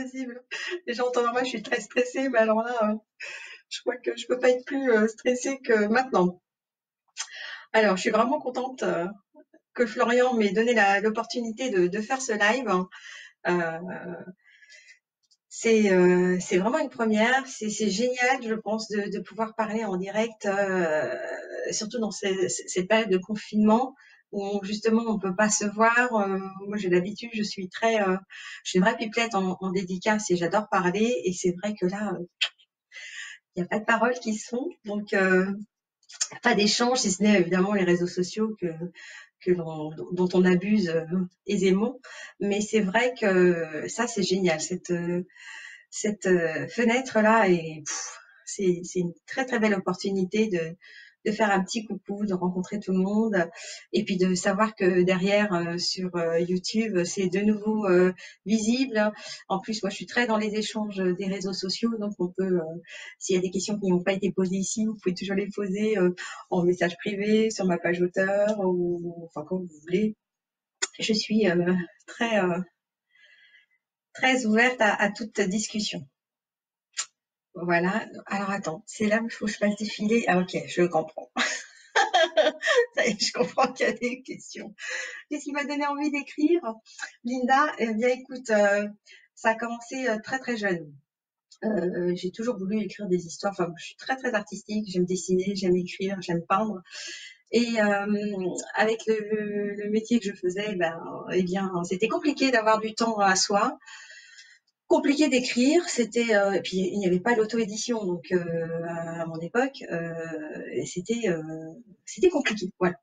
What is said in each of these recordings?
possible. Déjà en temps normal, je suis très stressée, mais alors là, je crois que je peux pas être plus stressée que maintenant. Alors, je suis vraiment contente que Florian m'ait donné l'opportunité de faire ce live. Euh, c'est vraiment une première. C'est génial, je pense, de pouvoir parler en direct, surtout dans cette période de confinement où justement on peut pas se voir. Moi, j'ai l'habitude, je suis une vraie pipelette en dédicace et j'adore parler. Et c'est vrai que là, il n'y a pas de paroles qui se font, donc pas d'échange, si ce n'est évidemment les réseaux sociaux dont on abuse aisément. Mais c'est vrai que ça, c'est génial. Cette fenêtre-là c'est une très très belle opportunité de faire un petit coucou, de rencontrer tout le monde et puis de savoir que derrière sur YouTube, c'est de nouveau visible. En plus, moi, je suis très dans les échanges des réseaux sociaux, donc on peut, s'il y a des questions qui n'ont pas été posées ici, vous pouvez toujours les poser en message privé, sur ma page auteur ou enfin comme vous voulez. Je suis très très ouverte à toute discussion. Voilà. Alors attends, c'est là où il faut que je fasse défiler. Ah ok, je comprends. Ça y est, je comprends qu'il y a des questions. Qu'est-ce qui m'a donné envie d'écrire, Linda? Eh bien, écoute, ça a commencé très très jeune. J'ai toujours voulu écrire des histoires. Enfin, je suis très très artistique. J'aime dessiner, j'aime écrire, j'aime peindre. Et avec le métier que je faisais, eh bien, c'était compliqué d'avoir du temps à soi. Compliqué d'écrire, et puis il n'y avait pas l'auto-édition donc à mon époque, c'était compliqué, voilà.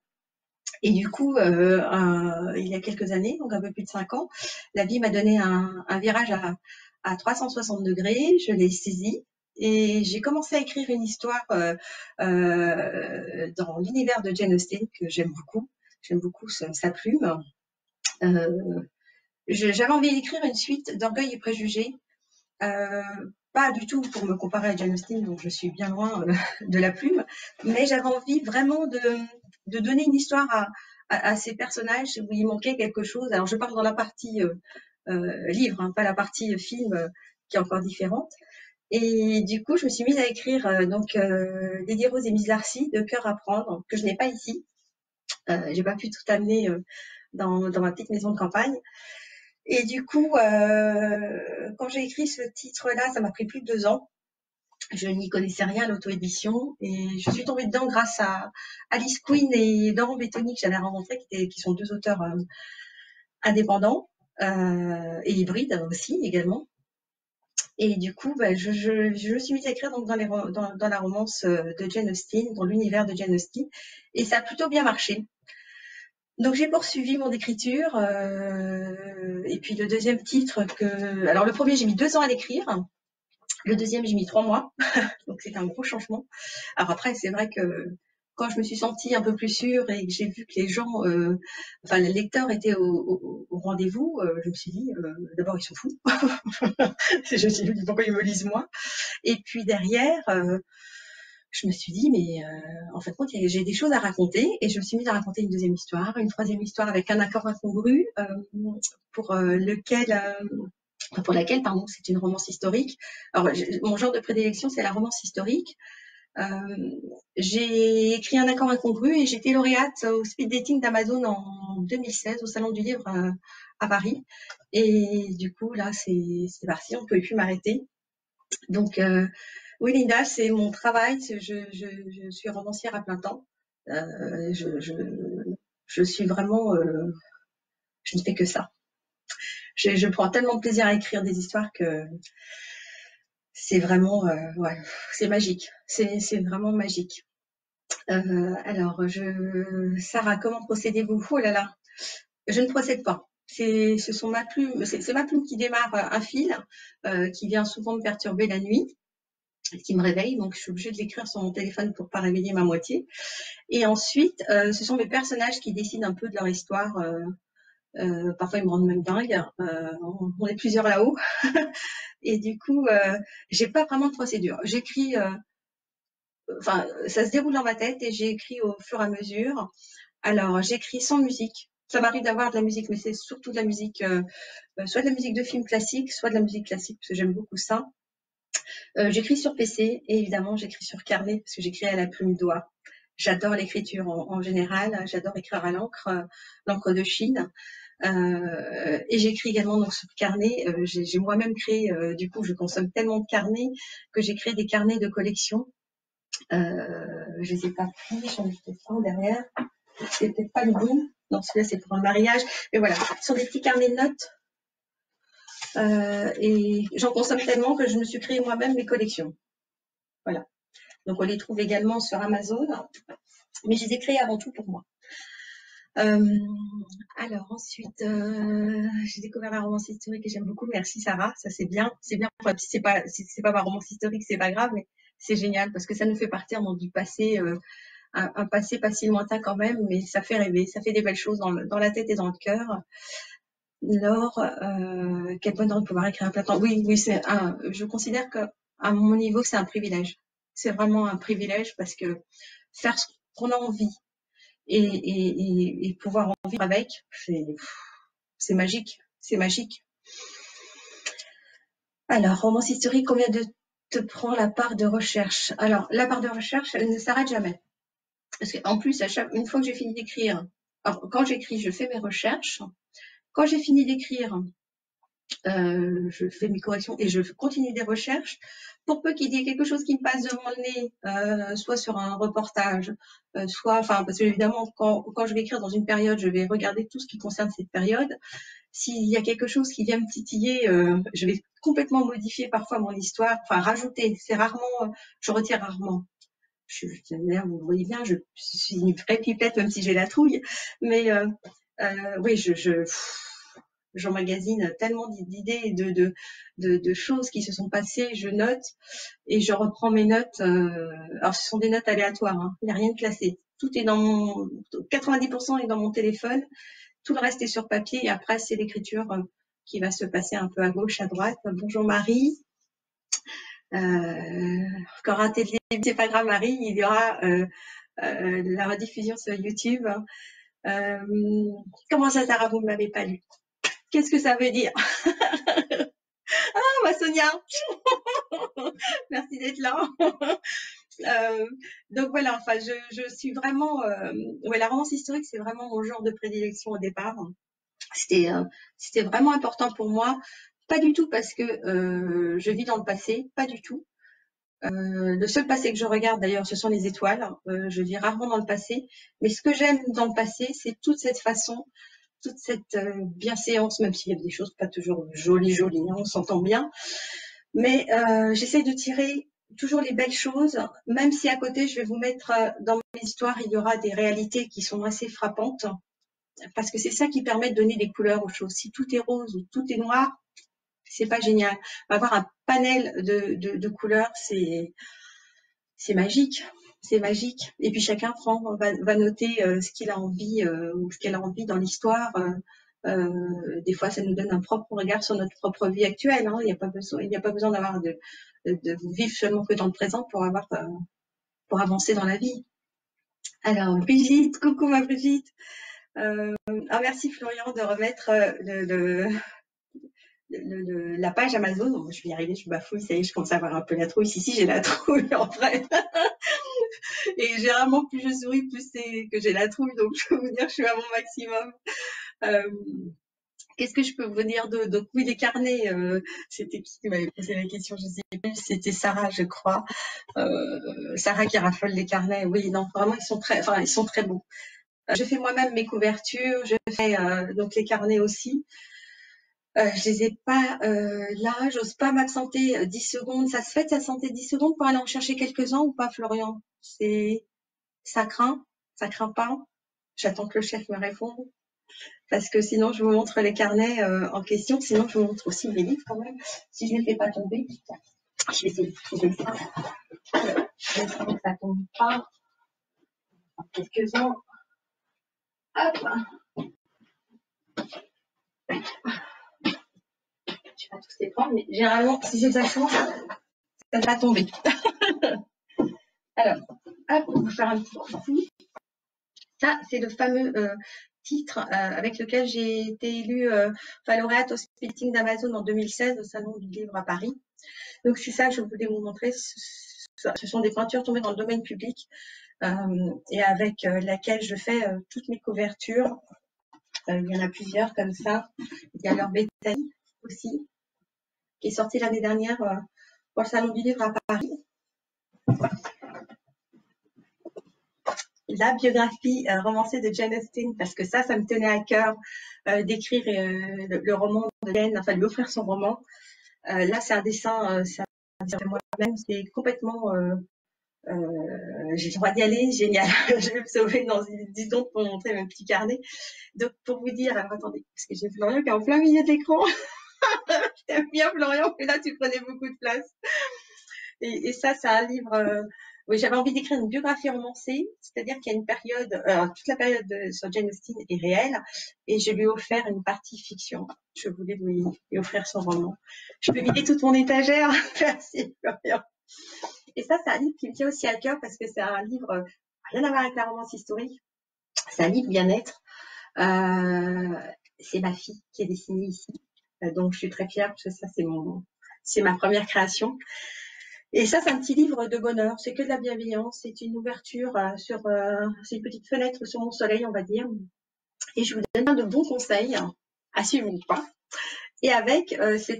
Et du coup, il y a quelques années, donc un peu plus de 5 ans, la vie m'a donné un virage à 360 degrés. Je l'ai saisi et j'ai commencé à écrire une histoire dans l'univers de Jane Austen que j'aime beaucoup. J'aime beaucoup sa plume. J'avais envie d'écrire une suite d'Orgueil et Préjugés. Pas du tout pour me comparer à Jane Austen, donc je suis bien loin de la plume, mais j'avais envie vraiment de donner une histoire à ces personnages où il manquait quelque chose. Alors je parle dans la partie livre, hein, pas la partie film qui est encore différente. Et du coup, je me suis mise à écrire Lady Rose et Miss Darcy de Cœur à prendre, que je n'ai pas ici. J'ai pas pu tout amener dans ma petite maison de campagne. Et du coup, quand j'ai écrit ce titre-là, ça m'a pris plus de 2 ans. Je n'y connaissais rien à l'auto-édition et je suis tombée dedans grâce à Alice Quinn et Laurent Bettoni que j'avais rencontrés, qui sont 2 auteurs indépendants et hybrides aussi également. Et du coup, je me suis mise à écrire donc dans la romance de Jane Austen, dans l'univers de Jane Austen, et ça a plutôt bien marché. Donc j'ai poursuivi mon écriture et puis le deuxième titre alors le premier j'ai mis 2 ans à l'écrire, le deuxième j'ai mis 3 mois, donc c'était un gros changement. Alors après c'est vrai que quand je me suis sentie un peu plus sûre et que j'ai vu que les gens, enfin les lecteurs étaient au rendez-vous, je me suis dit d'abord ils sont fous, je me suis dit pourquoi ils me lisent moi, et puis derrière je me suis dit, mais en fait, j'ai des choses à raconter et je me suis mise à raconter une deuxième histoire, une troisième histoire avec un accord incongru pour pour laquelle, pardon, c'est une romance historique. Alors, mon genre de prédilection, c'est la romance historique. J'ai écrit un accord incongru et j'étais lauréate au speed dating d'Amazon en 2016 au Salon du Livre à Paris. Et du coup, là, c'est parti, on ne pouvait plus m'arrêter. Donc, oui, Linda, c'est mon travail. Je suis romancière à plein temps. Je suis vraiment, je ne fais que ça. Je prends tellement de plaisir à écrire des histoires que c'est vraiment, ouais, c'est magique. C'est vraiment magique. Alors, Sarah, comment procédez-vous? Oh là là, je ne procède pas. Ce sont ma plume, c'est ma plume qui démarre un fil, qui vient souvent me perturber la nuit, qui me réveille, donc je suis obligée de l'écrire sur mon téléphone pour pas réveiller ma moitié. Et ensuite, ce sont mes personnages qui décident un peu de leur histoire. Parfois, ils me rendent même dingue. On est plusieurs là-haut. Et du coup, j'ai pas vraiment de procédure. J'écris, enfin, ça se déroule dans ma tête et j'écris au fur et à mesure. Alors, j'écris sans musique. Ça m'arrive d'avoir de la musique, mais c'est surtout de la musique, soit de la musique de film classique, soit de la musique classique, parce que j'aime beaucoup ça. J'écris sur PC et évidemment j'écris sur carnet parce que j'écris à la plume doigt. J'adore l'écriture en général, j'adore écrire à l'encre, l'encre de Chine. Et j'écris également donc sur carnet. J'ai moi-même créé, du coup, je consomme tellement de carnets que j'ai créé des carnets de collection. Je les ai pas pris, j'en ai peut-être un derrière. C'est peut-être pas le bon. Non, celui-là c'est pour un mariage. Mais voilà, ce sont des petits carnets de notes. Et j'en consomme tellement que je me suis créé moi-même mes collections. Voilà. Donc on les trouve également sur Amazon, mais je les ai créés avant tout pour moi. Alors ensuite, j'ai découvert la romance historique et j'aime beaucoup. Merci Sarah, ça c'est bien, c'est bien. Enfin, si c'est pas ma romance historique, c'est pas grave, mais c'est génial parce que ça nous fait partir dans du passé, un passé pas si lointain quand même, mais ça fait rêver, ça fait des belles choses dans la tête et dans le cœur. Laure, quel bonheur de pouvoir écrire un plateau. Oui, je considère que à mon niveau, c'est un privilège. C'est vraiment un privilège parce que faire ce qu'on a envie et pouvoir en vivre avec, c'est magique, c'est magique. Alors, romance historique, combien de te prend la part de recherche? Alors, la part de recherche, elle ne s'arrête jamais. Parce qu'en plus, une fois que j'ai fini d'écrire, quand j'écris, je fais mes recherches. Quand j'ai fini d'écrire, je fais mes corrections et je continue des recherches. Pour peu qu'il y ait quelque chose qui me passe devant le nez, soit sur un reportage, parce que évidemment, quand je vais écrire dans une période, je vais regarder tout ce qui concerne cette période. S'il y a quelque chose qui vient me titiller, je vais complètement modifier parfois mon histoire, enfin rajouter. C'est rarement, je retire rarement. Vous voyez bien, je suis une vraie pipette, même si j'ai la trouille. Mais oui, j'emmagasine tellement d'idées et de choses qui se sont passées, je note et je reprends mes notes. Alors ce sont des notes aléatoires, hein, il n'y a rien de classé. Tout est 90% est dans mon téléphone, tout le reste est sur papier et après c'est l'écriture qui va se passer un peu à gauche, à droite. Bonjour Marie. Encore raté le début, c'est pas grave Marie, il y aura la rediffusion sur YouTube. Comment ça Sarah, vous ne m'avez pas lu? Qu'est-ce que ça veut dire? Ah, ma Sonia. Merci d'être là. Donc voilà, enfin, je suis vraiment, ouais, la romance historique, c'est vraiment mon genre de prédilection au départ. C'était vraiment important pour moi, pas du tout parce que je vis dans le passé, pas du tout. Le seul passé que je regarde d'ailleurs, ce sont les étoiles. Je vis rarement dans le passé, mais ce que j'aime dans le passé, c'est toute cette façon, toute cette bienséance, même s'il y a des choses pas toujours jolies, hein, on s'entend bien. Mais j'essaye de tirer toujours les belles choses, même si à côté, je vais vous mettre dans mes histoires, il y aura des réalités qui sont assez frappantes, parce que c'est ça qui permet de donner des couleurs aux choses. Si tout est rose ou tout est noir, c'est pas génial. Avoir un panel de couleurs, c'est magique. C'est magique. Et puis chacun va noter ce qu'il a envie ou ce qu'elle a envie dans l'histoire. Des fois, ça nous donne un propre regard sur notre propre vie actuelle. Hein. Il n'y a pas besoin d'avoir de vivre seulement que dans le présent pour avancer dans la vie. Alors, Brigitte, coucou ma Brigitte. Merci Florian de remettre la page Amazon. Bon, je vais y arriver, je bafouille, ça y est, je commence à avoir un peu la trouille. Si, j'ai la trouille en vrai. Et généralement, plus je souris, plus c'est que j'ai la trouille. Donc, je peux vous dire, je suis à mon maximum. Qu'est-ce que je peux vous dire d'autre? Donc oui, les carnets, c'était qui m'avait posé la question? Je sais plus, c'était Sarah, je crois. Sarah qui raffole les carnets. Oui, non, vraiment, ils sont très beaux. Je fais moi-même mes couvertures, je fais donc les carnets aussi. Je les ai pas là, j'ose pas m'absenter 10 secondes. Ça se fait de s'absenter 10 secondes pour aller en chercher quelques-uns ou pas, Florian? Ça craint pas. J'attends que le chef me réponde. Parce que sinon, je vous montre les carnets en question. Sinon, je vous montre aussi mes livres quand même. Si je ne les fais pas tomber, je vais essayer de trouver ça. J'espère que ça ne tombe pas. Quelques-uns. Hop. Je vais pas tous les prendre, mais généralement, si j'ai de la chance, ça ne va pas tomber. Alors, hop, on va faire un petit coucou. Ça, c'est le fameux titre avec lequel j'ai été élue lauréate au speaking d'Amazon en 2016 au Salon du Livre à Paris. Donc c'est ça que je voulais vous montrer. Ce sont des peintures tombées dans le domaine public et avec laquelle je fais toutes mes couvertures. Il y en a plusieurs comme ça. Il y a leur Bethany aussi, qui est sorti l'année dernière pour le Salon du Livre à Paris. La biographie romancée de Jane Austen, parce que ça me tenait à cœur d'écrire le roman de Jane, enfin de lui offrir son roman. Là, c'est un dessin de moi-même, c'est complètement... j'ai le droit d'y aller, génial. Je vais me sauver dans une secondes pour montrer mon petit carnet. Donc, pour vous dire, alors attendez, parce que j'ai Florian qui est en plein milieu de l'écran. J'aime bien Florian, mais là, tu prenais beaucoup de place. Et ça, c'est un livre... oui, j'avais envie d'écrire une biographie romancée, c'est-à-dire qu'il y a une période, toute la période sur Jane Austen est réelle, et je lui ai offert une partie fiction. Je voulais lui offrir son roman. Je peux vider toute mon étagère. Merci, Florian. Et ça, c'est un livre qui me tient aussi à cœur parce que c'est un livre rien à voir avec la romance historique. C'est un livre bien-être. C'est ma fille qui est dessinée ici, donc je suis très fière parce que ça, c'est ma première création. Et ça, c'est un petit livre de bonheur. C'est que de la bienveillance. C'est une ouverture c'est une petite fenêtre sur mon soleil, on va dire. Et je vous donne plein de bons conseils à suivre ou pas. Et avec, c'est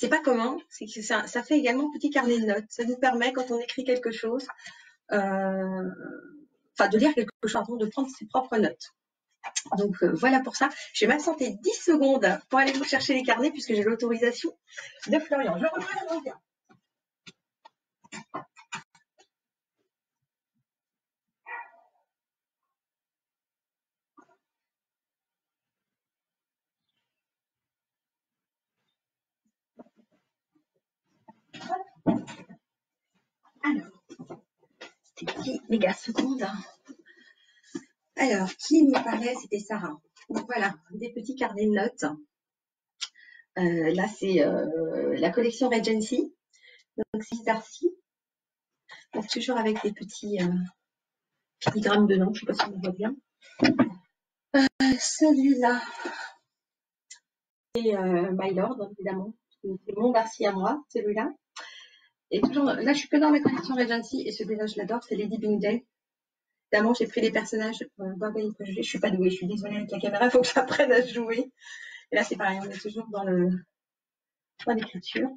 pas commun. C'est que ça fait également petit carnet de notes. Ça nous permet, quand on écrit quelque chose, de lire quelque chose, de prendre ses propres notes. Donc voilà pour ça. Je vais m'absenter 10 secondes pour aller vous chercher les carnets puisque j'ai l'autorisation de Florian. Je reviens. Alors, c'était qui, les gars, seconde. Alors, qui me parlait? C'était Sarah. Donc voilà, des petits carnets de notes. Là, c'est la collection Regency. Donc, c'est Darcy. Donc, toujours avec des petits filigrames dedans. Je ne sais pas si on voit bien. Celui-là, c'est My Lord, évidemment. C'est mon Darcy à moi, celui-là. Et toujours, là, je suis que dans mes collections Regency. Et celui-là, je l'adore, c'est Lady Bingdale. Évidemment, j'ai pris les personnages d'Orgueil et Préjugés. Je suis pas douée, je suis désolée avec la caméra, il faut que j'apprenne à jouer. Et là, c'est pareil, on est toujours dans l'écriture.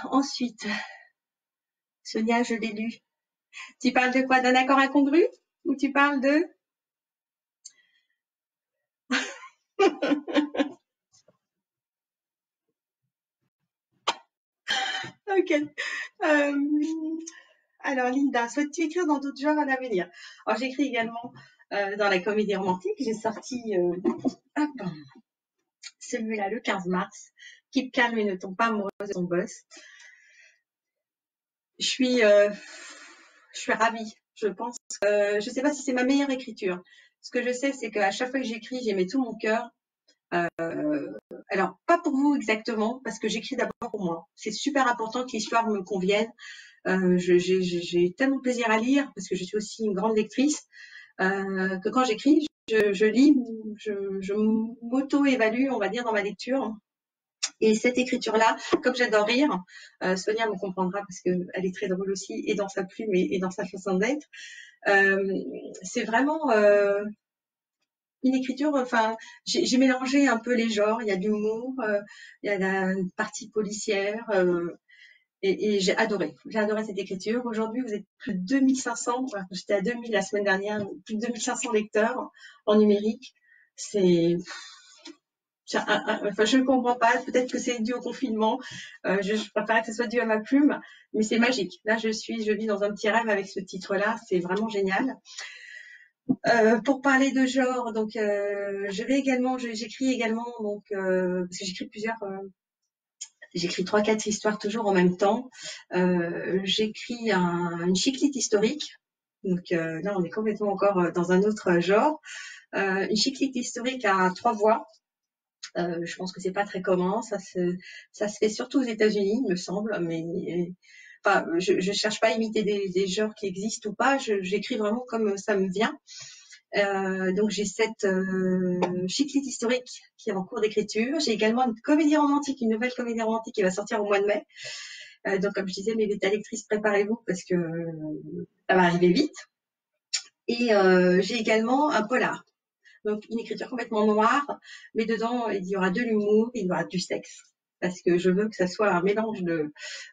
Ensuite, Sonia, je l'ai lu. Tu parles de quoi? D'un accord incongru? Ou tu parles de... Ok. Alors, Linda, souhaites-tu écrire dans d'autres genres à l'avenir? Alors, j'écris également dans la comédie romantique. J'ai sorti celui-là le 15 mars. Keep calme et ne tombe pas amoureuse de son boss. Je suis ravie. Je pense que je sais pas si c'est ma meilleure écriture. Ce que je sais, c'est qu'à chaque fois que j'écris, j'y mets tout mon cœur. Alors, pas pour vous exactement, parce que j'écris d'abord pour moi. C'est super important que l'histoire me convienne. J'ai tellement plaisir à lire, parce que je suis aussi une grande lectrice, que quand j'écris, je lis, je m'auto-évalue, on va dire, dans ma lecture. Et cette écriture-là, comme j'adore rire, Sonia me comprendra parce qu'elle est très drôle aussi, et dans sa plume et dans sa façon d'être. C'est vraiment une écriture, enfin, j'ai mélangé un peu les genres. Il y a de l'humour, il y a une partie policière, et j'ai adoré. J'ai adoré cette écriture. Aujourd'hui, vous êtes plus de 2500, j'étais à 2000 la semaine dernière, plus de 2500 lecteurs en numérique. Je ne comprends pas. Peut-être que c'est dû au confinement. Je préférais que ce soit dû à ma plume, mais c'est magique. Là, je vis dans un petit rêve avec ce titre-là. C'est vraiment génial. Pour parler de genre, donc j'écris également, donc parce que j'écris 3-4 histoires toujours en même temps. J'écris une chiclite historique. Donc là, on est complètement encore dans un autre genre. Une chiclite historique à 3 voix. Je pense que c'est pas très commun. Ça se fait surtout aux États-Unis, il me semble. Mais enfin, je cherche pas à imiter des genres qui existent ou pas. J'écris vraiment comme ça me vient. Donc j'ai cette chiclite historique qui est en cours d'écriture. J'ai également une comédie romantique, une nouvelle comédie romantique qui va sortir au mois de mai. Donc comme je disais, mes bêta lectrices, préparez-vous parce que ça va arriver vite. Et j'ai également un polar. Donc une écriture complètement noire, mais dedans il y aura de l'humour, il y aura du sexe, parce que je veux que ça soit un mélange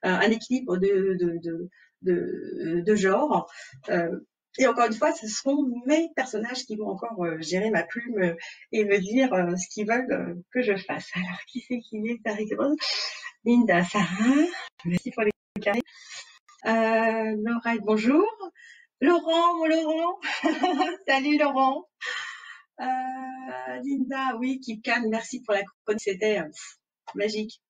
un équilibre de genres. Et encore une fois, ce seront mes personnages qui vont encore gérer ma plume et me dire ce qu'ils veulent que je fasse. Alors, qui c'est qui est Marie-Rose, Linda, Sarah, merci pour les carrés. Laura, bonjour. Laurent, mon Laurent. Salut Laurent. Linda, oui, Keep Calm, merci pour la chronique, c'était magique.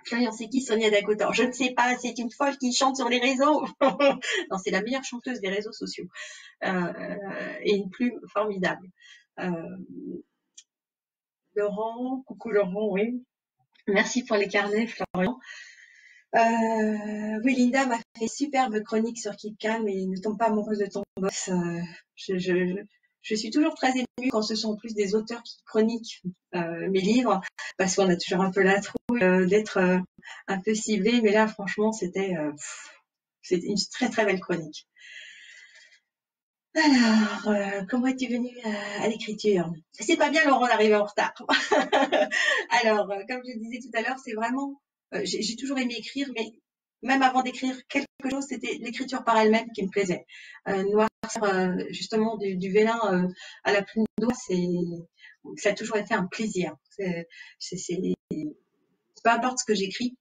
Florian, c'est qui Sonia Dakotan? Je ne sais pas, c'est une folle qui chante sur les réseaux. Non, c'est la meilleure chanteuse des réseaux sociaux. Et une plume formidable. Laurent, coucou Laurent, oui. Merci pour les carnets, Florian. Oui, Linda m'a fait superbe chronique sur Keep Calm et ne tombe pas amoureuse de ton boss. Je suis toujours très émue quand ce sont plus des auteurs qui chroniquent mes livres, parce qu'on a toujours un peu la trouille d'être un peu ciblé, mais là, franchement, c'était une très très belle chronique. Alors, comment es-tu venue à l'écriture? C'est pas bien, Laurent, d'arriver en retard. Alors, comme je disais tout à l'heure, c'est vraiment, j'ai toujours aimé écrire, mais même avant d'écrire quelque chose, c'était l'écriture par elle-même qui me plaisait. Noircir justement du vélin à la plume d'eau, ça a toujours été un plaisir. Peu importe ce que j'écris,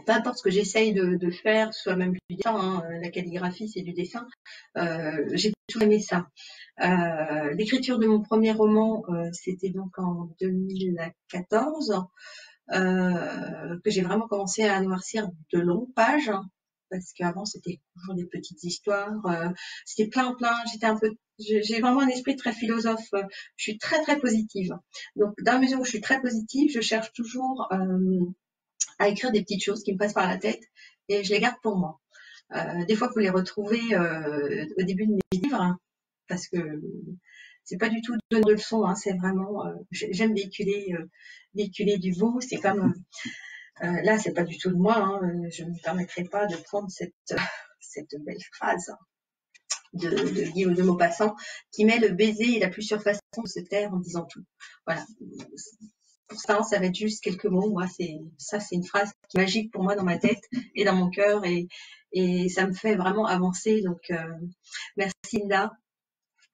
peu importe ce que j'essaye de faire, soit même du dessin, la calligraphie c'est du dessin, j'ai toujours aimé ça. L'écriture de mon premier roman, c'était donc en 2014, que j'ai vraiment commencé à noircir de longues pages, parce qu'avant c'était toujours des petites histoires, c'était plein, j'ai vraiment un esprit très philosophe, je suis très très positive. Donc dans la mesure où je suis très positive, je cherche toujours à écrire des petites choses qui me passent par la tête et je les garde pour moi. Des fois, vous les retrouvez au début de mes livres, hein, parce que c'est pas du tout donner de leçons, hein, c'est vraiment, j'aime véhiculer du beau. C'est comme là, c'est pas du tout de moi, hein, je ne me permettrai pas de prendre cette belle phrase de Guillaume de Maupassant qui met le baiser et la plus sûre façon de se taire en disant tout. Voilà. Pour ça va être juste quelques mots. Moi, c'est une phrase qui est magique pour moi dans ma tête et dans mon cœur et ça me fait vraiment avancer. Donc, merci Linda.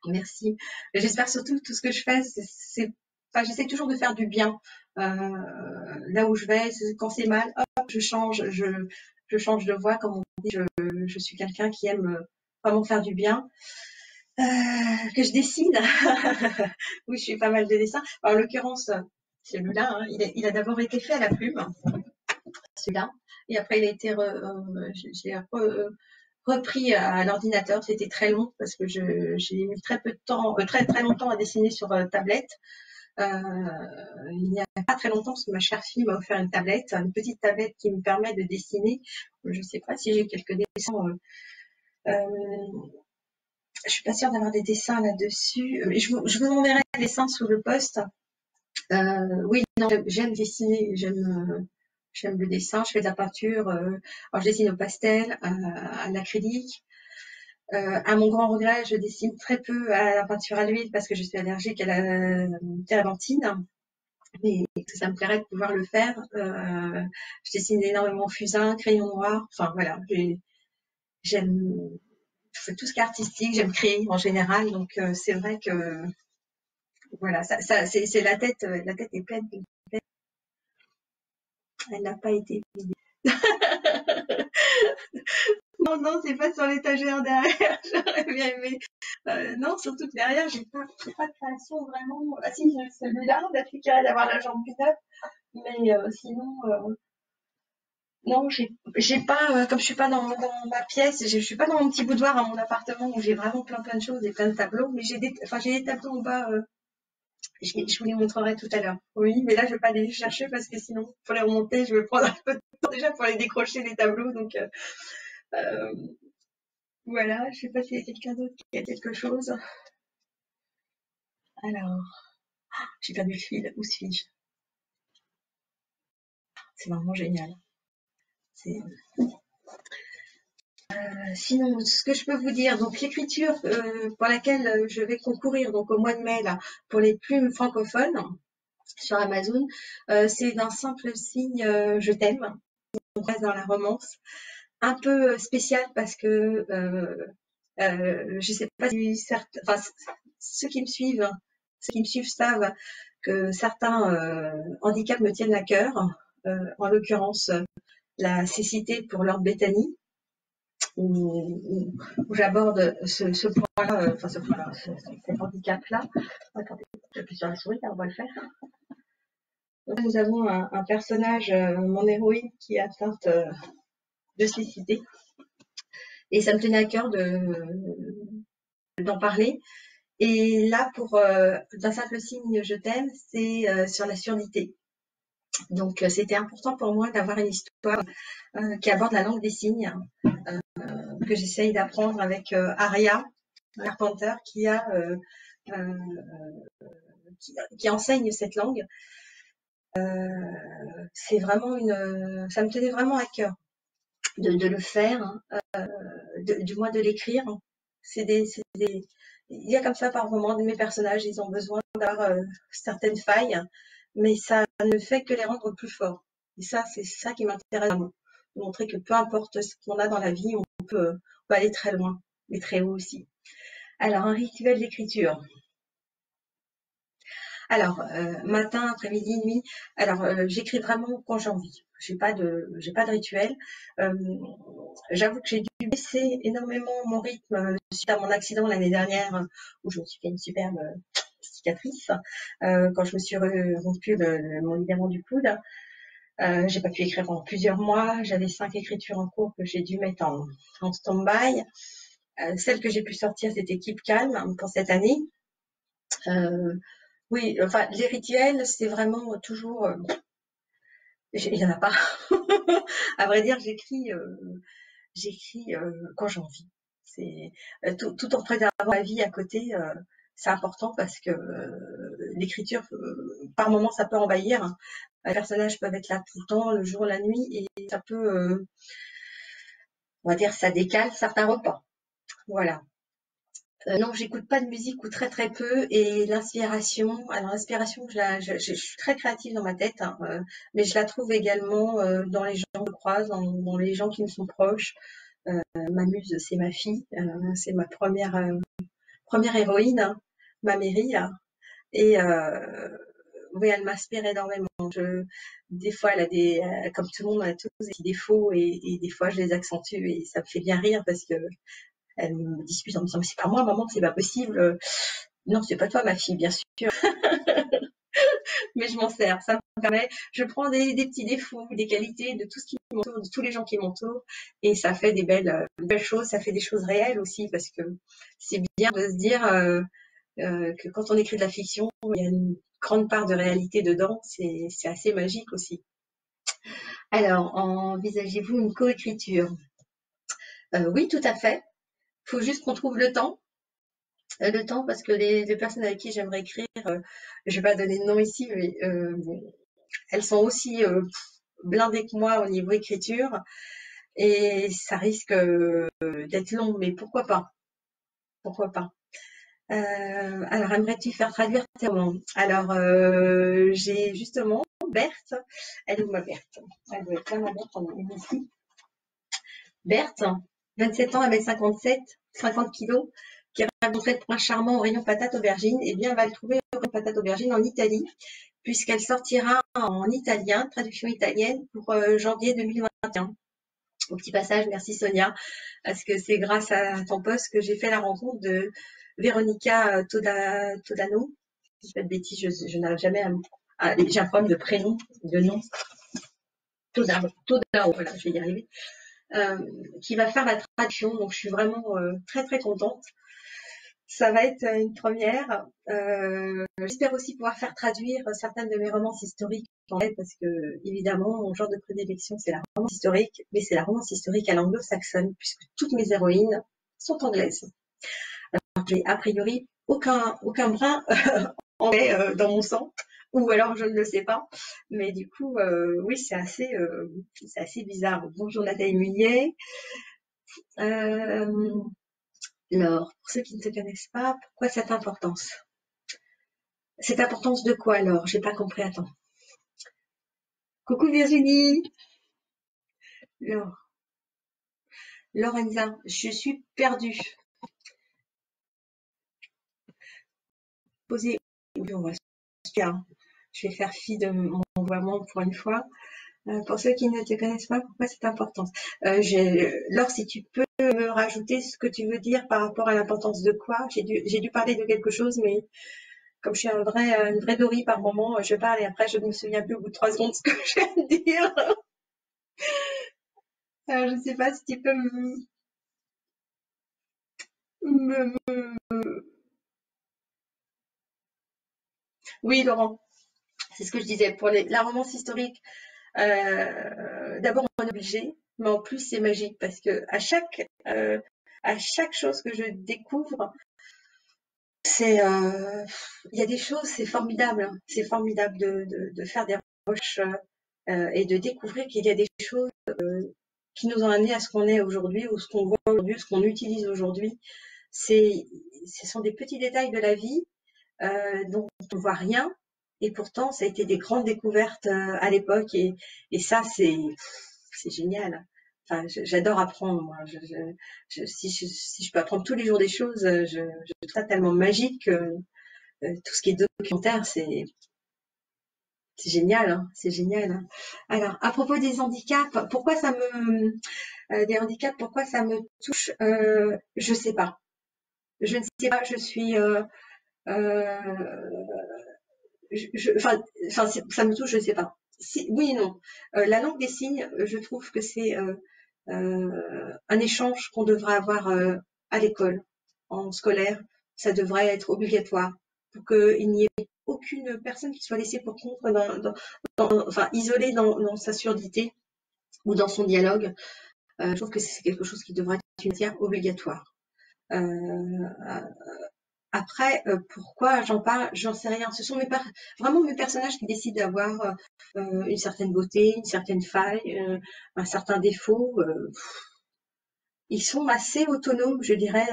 Merci. J'espère surtout que tout ce que je fais, j'essaie toujours de faire du bien. Là où je vais, quand c'est mal, hop, je change de voix, comme on dit. Je suis quelqu'un qui aime vraiment faire du bien. Que je dessine. Oui, je fais pas mal de dessins. En l'occurrence, celui-là, hein, il a d'abord été fait à la plume, celui-là, et après il a été repris à l'ordinateur. C'était très long parce que j'ai mis très peu de temps, très très longtemps à dessiner sur tablette. Il n'y a pas très longtemps, parce que ma chère fille m'a offert une petite tablette qui me permet de dessiner. Je ne sais pas si j'ai quelques dessins. Je suis pas sûre d'avoir des dessins là-dessus. Je vous enverrai des dessins sous le post. Oui, non, j'aime dessiner, j'aime le dessin. Je fais de la peinture. Alors je dessine au pastel, à l'acrylique. À mon grand regret, je dessine très peu à la peinture à l'huile parce que je suis allergique à la térébenthine. Mais ça me plairait de pouvoir le faire. Je dessine énormément fusain, crayon noir. Enfin voilà, j'aime tout ce qui est artistique, j'aime créer en général. Donc c'est vrai que voilà, c'est la tête est pleine. Elle n'a pas été vidée. Non, c'est pas sur l'étagère derrière. J'aurais bien aimé. Non, surtout que derrière, j'ai pas de création vraiment. Ah si, j'ai celui-là, d'Africa, d'avoir la jambe plus neuve. Mais sinon, non, j'ai pas, comme je suis pas dans ma pièce, je suis pas dans mon petit boudoir à mon appartement où j'ai vraiment plein de choses et plein de tableaux. Mais j'ai des tableaux en bas. Je vous les montrerai tout à l'heure. Oui, mais là, je vais pas aller les chercher parce que sinon, pour les remonter, je vais prendre un peu de temps déjà pour les décrocher les tableaux. Donc, voilà. Je sais pas s'il y a quelqu'un d'autre qui a quelque chose. Alors, j'ai perdu le fil. Où suis-je? C'est vraiment génial. Sinon, ce que je peux vous dire, donc l'écriture pour laquelle je vais concourir donc au mois de mai là pour les plumes francophones sur Amazon, c'est d'un simple signe je t'aime. On reste dans la romance, un peu spécial parce que je sais pas si certains, enfin ceux qui me suivent savent que certains handicaps me tiennent à cœur. En l'occurrence, la cécité pour Lord Bethany, où j'aborde ce point-là, enfin cet handicap-là. Attendez, j'appuie sur la souris, là, on va le faire. Donc, nous avons un personnage, mon héroïne, qui est atteinte de cécité. Et ça me tenait à cœur d'en parler. Et là, pour d'un simple signe je t'aime, c'est sur la surdité. Donc, c'était important pour moi d'avoir une histoire qui aborde la langue des signes, que j'essaye d'apprendre avec Aria Carpenter, qui enseigne cette langue. C'est vraiment ça me tenait vraiment à cœur de le faire, du moins de l'écrire. Il y a comme ça par moment de mes personnages, ils ont besoin d'avoir certaines failles, mais ça ne fait que les rendre plus forts. Et ça, c'est ça qui m'intéresse vraiment. De montrer que peu importe ce qu'on a dans la vie, on peut aller très loin, mais très haut aussi. Alors, un rituel d'écriture. Alors, matin, après-midi, nuit. Alors, j'écris vraiment quand j'ai envie. J'ai pas de rituel. J'avoue que j'ai dû baisser énormément mon rythme suite à mon accident l'année dernière, où je me suis fait une superbe cicatrice quand je me suis rompu mon ligament du coude. J'ai pas pu écrire pendant plusieurs mois. J'avais 5 écritures en cours que j'ai dû mettre en stand-by. Celle que j'ai pu sortir, c'était Keep Calm pour cette année. Oui, enfin, les rituels, c'est vraiment toujours. Il y en a pas. À vrai dire, j'écris quand j'ai envie. C'est tout en préservant la vie à côté. C'est important parce que l'écriture, par moment, ça peut envahir. Les personnages peuvent être là tout le temps, le jour, la nuit, et ça peut, on va dire, ça décale certains repas. Voilà. Non, j'écoute pas de musique ou très très peu. Et l'inspiration, alors l'inspiration, je suis très créative dans ma tête, hein, mais je la trouve également dans les gens que je croise, dans les gens qui me sont proches. Ma muse, c'est ma fille, c'est ma première héroïne, hein, ma Mary, hein, et oui, elle m'inspire énormément. Des fois, elle a comme tout le monde, on a tous des défauts, et des fois, je les accentue, et ça me fait bien rire parce que elle me dispute en me disant mais c'est pas moi maman, c'est pas possible. Non, c'est pas toi ma fille, bien sûr, mais je m'en sers, ça me permet, je prends des petits défauts, des qualités de tout ce qui m'entoure, de tous les gens qui m'entourent, et ça fait des belles choses, ça fait des choses réelles aussi, parce que c'est bien de se dire que quand on écrit de la fiction, il y a une grande part de réalité dedans, c'est assez magique aussi. Alors, envisagez-vous une coécriture? Oui, tout à fait. Il faut juste qu'on trouve le temps. Le temps, parce que les personnes avec qui j'aimerais écrire, je vais pas donner de nom ici, mais elles sont aussi blindées que moi au niveau écriture, et ça risque d'être long, mais pourquoi pas? Pourquoi pas? Alors, aimerais-tu faire traduire tes romans? Alors, j'ai justement Berthe. Elle est où ma Berthe? Elle doit être là, ma Berthe, on est ici. Berthe, 27 ans, 1m57, 50 kilos, qui rencontrait le prince charmant au rayon patate aubergine, et bien, elle va le trouver au rayon patate aubergine en Italie, puisqu'elle sortira en italien, traduction italienne, pour janvier 2021. Au petit passage, merci Sonia, parce que c'est grâce à ton poste que j'ai fait la rencontre de Véronica Todano. Si je fais de bêtises, je n'arrive jamais j'ai un problème de prénom, de nom. Todano, voilà, je vais y arriver. Qui va faire la traduction, donc je suis vraiment très très contente. Ça va être une première. J'espère aussi pouvoir faire traduire certaines de mes romances historiques en fait, parce que évidemment mon genre de prédilection c'est la romance historique, mais c'est la romance historique à l'anglo-saxonne puisque toutes mes héroïnes sont anglaises. Alors j'ai a priori aucun brin anglais dans mon sang, ou alors je ne le sais pas. Mais du coup, oui, c'est assez bizarre. Bonjour Nathalie Munier. Alors, pour ceux qui ne te connaissent pas, pourquoi cette importance? Cette importance de quoi alors? J'ai pas compris, attends. Coucou Virginie. Lorenza, je suis perdue. Posez. On va super. Je vais faire fi de mon vouvoiement pour une fois. Pour ceux qui ne te connaissent pas, pourquoi cette importance? Laure, si tu peux me rajouter ce que tu veux dire par rapport à l'importance de quoi? J'ai dû parler de quelque chose, mais comme je suis une vraie Dory par moment, je parle et après je ne me souviens plus au bout de 3 secondes ce que je viens de dire. Alors, je ne sais pas si tu peux me... Oui, Laurent, c'est ce que je disais. Pour la romance historique, d'abord on est obligé, mais en plus c'est magique parce que à chaque chose que je découvre, il y a des choses, c'est formidable. C'est formidable de faire des recherches et de découvrir qu'il y a des choses qui nous ont amenés à ce qu'on est aujourd'hui, ou ce qu'on voit aujourd'hui, ce qu'on utilise aujourd'hui. Ce sont des petits détails de la vie dont on ne voit rien, et pourtant ça a été des grandes découvertes à l'époque, et ça c'est génial. Enfin, j'adore apprendre. Moi. Si je peux apprendre tous les jours des choses, je trouve ça tellement magique. Tout ce qui est documentaire, c'est génial, hein, c'est génial. Hein. Alors, à propos des handicaps, pourquoi ça me touche, je sais pas. Je ne sais pas. Je suis, enfin, ça me touche, je sais pas. Oui et non. La langue des signes, je trouve que c'est un échange qu'on devrait avoir à l'école, en scolaire. Ça devrait être obligatoire pour qu'il n'y ait aucune personne qui soit laissée pour compte, enfin isolée dans sa surdité ou dans son dialogue. Je trouve que c'est quelque chose qui devrait être une matière obligatoire. Après, pourquoi j'en parle, j'en sais rien. Ce sont vraiment mes personnages qui décident d'avoir une certaine beauté, une certaine faille, un certain défaut. Ils sont assez autonomes, je dirais.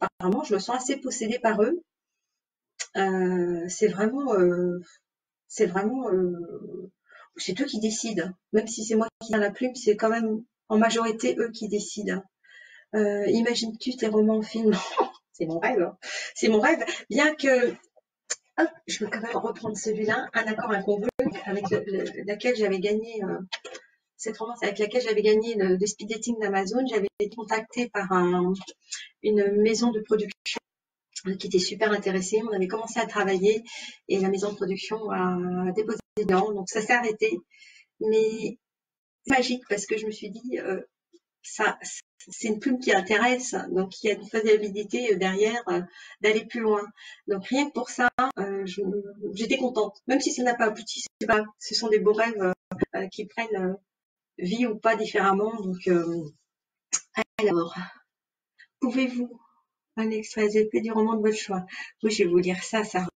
Apparemment, je me sens assez possédée par eux. C'est vraiment, c'est eux qui décident. Même si c'est moi qui tiens la plume, c'est quand même en majorité eux qui décident. Imagines-tu tes romans en film? C'est mon rêve. Hein. C'est mon rêve. Bien que, hop, je veux quand même reprendre celui-là, Un accord inconvenu, avec laquelle j'avais gagné cette romance avec laquelle j'avais gagné le speed dating d'Amazon. J'avais été contactée par une maison de production qui était super intéressée. On avait commencé à travailler et la maison de production a déposé des dents, donc ça s'est arrêté. Mais c'est magique parce que je me suis dit, ça, c'est une plume qui intéresse, donc il y a une faisabilité derrière d'aller plus loin. Donc rien que pour ça, j'étais contente. Même si ça n'a pas abouti, c'est pas, ce sont des beaux rêves qui prennent vie ou pas différemment. Donc alors, pouvez-vous un extrait ZP du roman de votre choix? Oui, je vais vous lire ça, ça.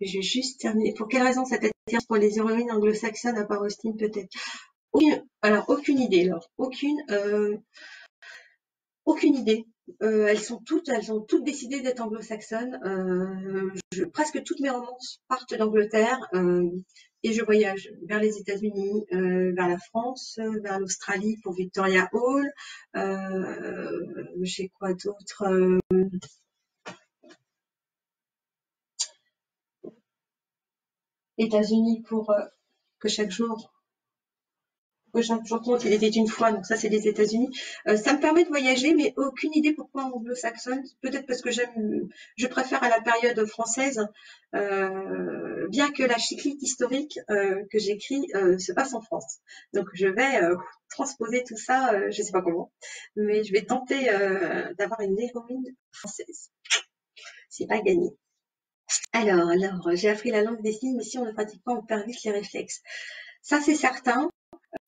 Je vais juste terminer. Pour quelle raison cette attirance pour les héroïnes anglo-saxonnes à part Austin peut-être? Alors, aucune idée, Laure. Aucune idée. Elles ont toutes décidé d'être anglo-saxonnes. Presque toutes mes romances partent d'Angleterre et je voyage vers les États-Unis, vers la France, vers l'Australie pour Victoria Hall. J'ai quoi d'autre? États-Unis pour que chaque jour compte, il était une fois, donc ça c'est les États-Unis. Ça me permet de voyager, mais aucune idée pourquoi anglo-saxonne. Peut-être parce que je préfère à la période française, bien que la chiclite historique que j'écris se passe en France. Donc je vais transposer tout ça, je sais pas comment, mais je vais tenter d'avoir une héroïne française. C'est pas gagné. Alors, j'ai appris la langue des signes, mais si on ne pratique pas, on perd vite les réflexes. Ça, c'est certain.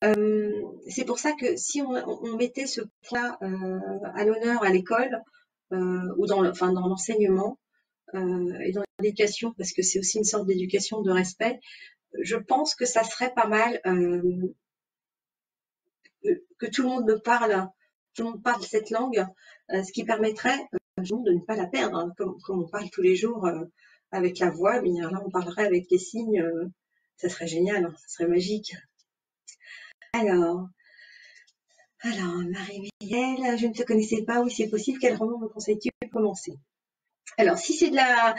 C'est pour ça que si on mettait ce point à l'honneur à l'école, ou dans l'enseignement et dans l'éducation, parce que c'est aussi une sorte d'éducation de respect. Je pense que ça serait pas mal que tout le monde me parle, tout le monde parle cette langue, ce qui permettrait de ne pas la perdre, hein, comme on parle tous les jours avec la voix, mais là on parlerait avec les signes, ça serait génial, hein, ça serait magique. Alors, Marie-Michel, je ne te connaissais pas, oui c'est possible, quel roman me conseilles-tu de commencer? Alors, si c'est de la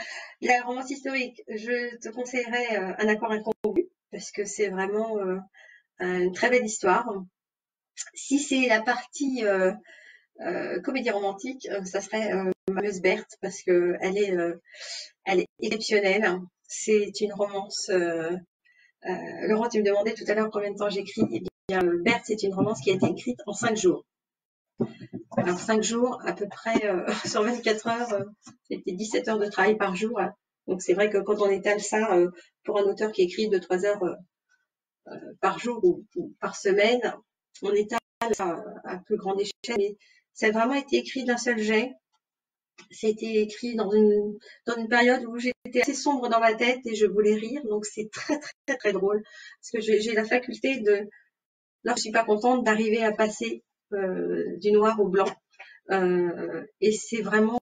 romance historique, je te conseillerais Un accord incongru, parce que c'est vraiment une très belle histoire. Si c'est la partie comédie romantique, ça serait Mameuse Berthe, parce que elle est exceptionnelle. C'est une romance. Laurent, tu me demandais tout à l'heure combien de temps j'écris. Eh bien, Berthe, c'est une romance qui a été écrite en 5 jours. Alors 5 jours, à peu près sur 24 heures, c'était 17 heures de travail par jour. Donc c'est vrai que quand on étale ça pour un auteur qui écrit 2-3 heures par jour ou par semaine, on étale ça à plus grande échelle. Mais ça a vraiment été écrit d'un seul jet. C'était écrit dans une période où j'étais assez sombre dans ma tête et je voulais rire. Donc c'est très très très drôle parce que j'ai la faculté de, là je suis pas contente d'arriver à passer du noir au blanc. Et c'est vraiment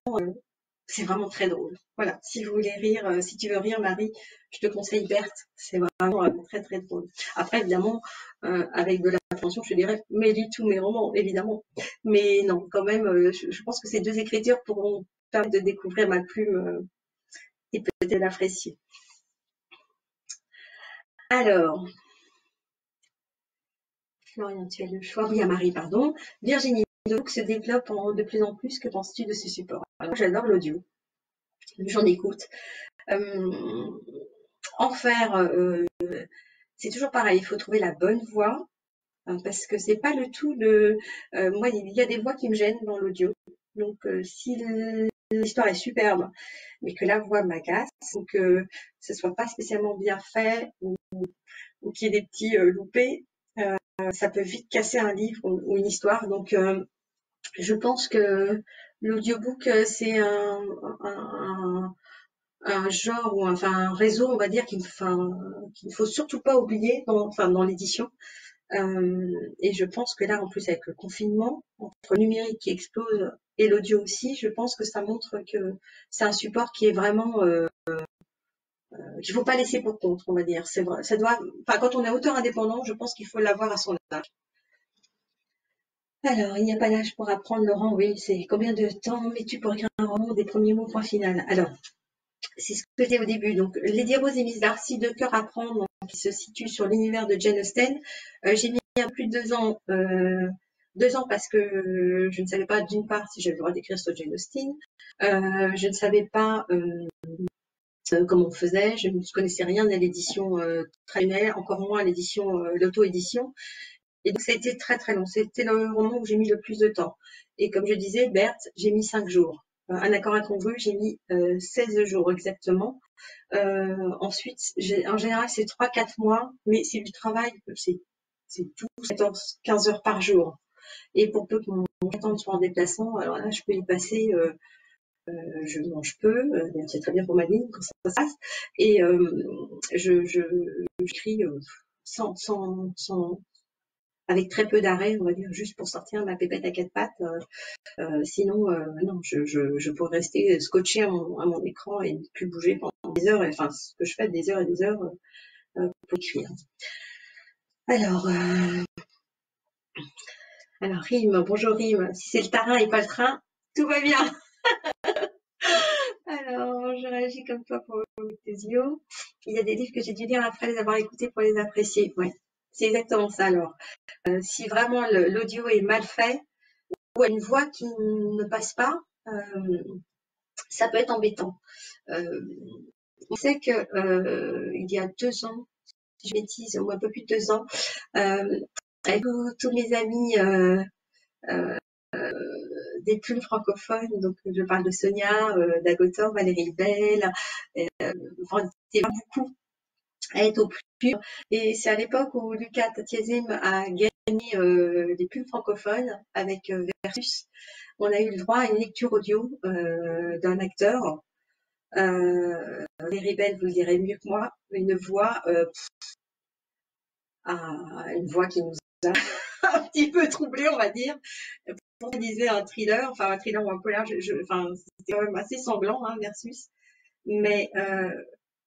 très drôle. Voilà, si vous voulez rire, si tu veux rire, Marie, je te conseille Berthe. C'est vraiment très très drôle. Après, évidemment, avec de l'attention, je te dirais, mais lis tous mes romans, évidemment. Mais non, quand même, je pense que ces deux écritures pourront permettre de découvrir ma plume et peut-être l'apprécier. Alors, Florian, tu as le choix. Oui, à Marie, pardon. Virginie, l'audio se développe de plus en plus. Que penses-tu de ce support? Alors, j'adore l'audio. J'en écoute. En faire, c'est toujours pareil, il faut trouver la bonne voix, parce que c'est pas le tout de... moi, il y a des voix qui me gênent dans l'audio. Donc, si l'histoire est superbe, mais que la voix m'agace, ou que ce soit pas spécialement bien fait, ou qu'il y ait des petits loupés, ça peut vite casser un livre ou une histoire. Donc, je pense que l'audiobook, c'est un genre ou enfin un réseau, on va dire, qu'il ne faut surtout pas oublier dans l'édition. Et je pense que là, en plus, avec le confinement, entre le numérique qui explose et l'audio aussi, je pense que ça montre que c'est un support qui est vraiment qu'il faut pas laisser pour compte, on va dire. C'est vrai, ça doit. Enfin, quand on est auteur indépendant, je pense qu'il faut l'avoir à son âge. Alors, il n'y a pas d'âge pour apprendre, Laurent. Oui, c'est combien de temps mets-tu pour écrire un roman des premiers mots, point final? Alors, c'est ce que je disais au début. Donc, Lady Rose et Miss Darcy, deux cœurs à prendre, qui se situent sur l'univers de Jane Austen. J'ai mis un plus de 2 ans. 2 ans parce que je ne savais pas d'une part si j'avais le droit d'écrire sur Jane Austen. Je ne savais pas comment on faisait. Je ne connaissais rien à l'édition traditionnelle, encore moins à l'édition, l'auto-édition. Et donc, ça a été très très long. C'était le roman où j'ai mis le plus de temps. Et comme je disais, Berthe, j'ai mis 5 jours. Un accord incongru, j'ai mis 16 jours exactement. Ensuite, en général, c'est 3-4 mois, mais c'est du travail, c'est 12, 14, 15 heures par jour. Et pour peu que mon temps soit en déplacement, alors là, je peux y passer, je mange peu, c'est très bien pour ma ligne quand ça se passe, et j'écris avec très peu d'arrêt, on va dire, juste pour sortir ma pépette à 4 pattes. Sinon, non, je pourrais rester scotché à mon écran et ne plus bouger pendant des heures. Enfin, ce que je fais des heures et des heures pour écrire. Alors, Rime, bonjour Rime. Si c'est le tarin et pas le train, tout va bien. Alors, je réagis comme toi pour tes yeux. Il y a des livres que j'ai dû lire après les avoir écoutés pour les apprécier. Ouais, c'est exactement ça. Alors, si vraiment l'audio est mal fait ou a une voix qui ne passe pas, ça peut être embêtant. On sait que il y a 2 ans, si je bêtise, ou un peu plus de 2 ans, avec tous mes amis des plumes francophones, donc je parle de Sonia, Dagotor, Valérie Bell, enfin, c'était pas beaucoup à être au plus pur. Et c'est à l'époque où Lucas Tatiazem a gagné des pubs francophones avec Versus. On a eu le droit à une lecture audio d'un acteur. Les Bell, vous le direz mieux que moi, une voix qui nous a un petit peu troublés, on va dire. On disait un thriller ou un polar, c'était quand même assez sanglant, hein, Versus. Mais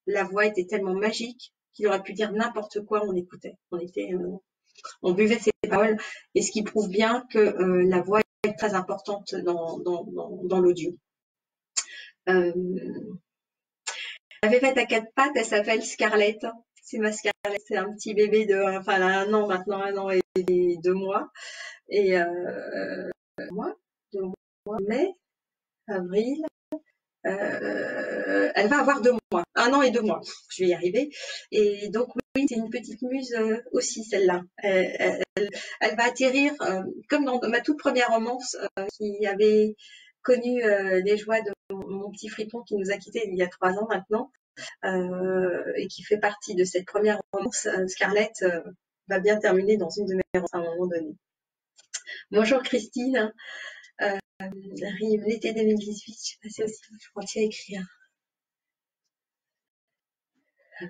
la voix était tellement magique qu'il aurait pu dire n'importe quoi, on écoutait. On buvait ses paroles, et ce qui prouve bien que la voix est très importante dans l'audio. Elle avait faite à 4 pattes, elle s'appelle Scarlett. C'est ma Scarlett, c'est un petit bébé de, elle a 1 an maintenant, 1 an et 2 mois. Et mai, avril, elle va avoir 2 mois, 1 an et 2 mois. Je vais y arriver. Et donc oui, c'est une petite muse aussi, celle-là. Elle va atterrir comme dans ma toute première romance qui avait connu les joies de mon petit fripon qui nous a quittés il y a 3 ans maintenant, et qui fait partie de cette première romance. Scarlett va bien terminer dans une de mes romances à un moment donné. Bonjour Christine. L'été 2018, je sais pas si aussi je continue à écrire.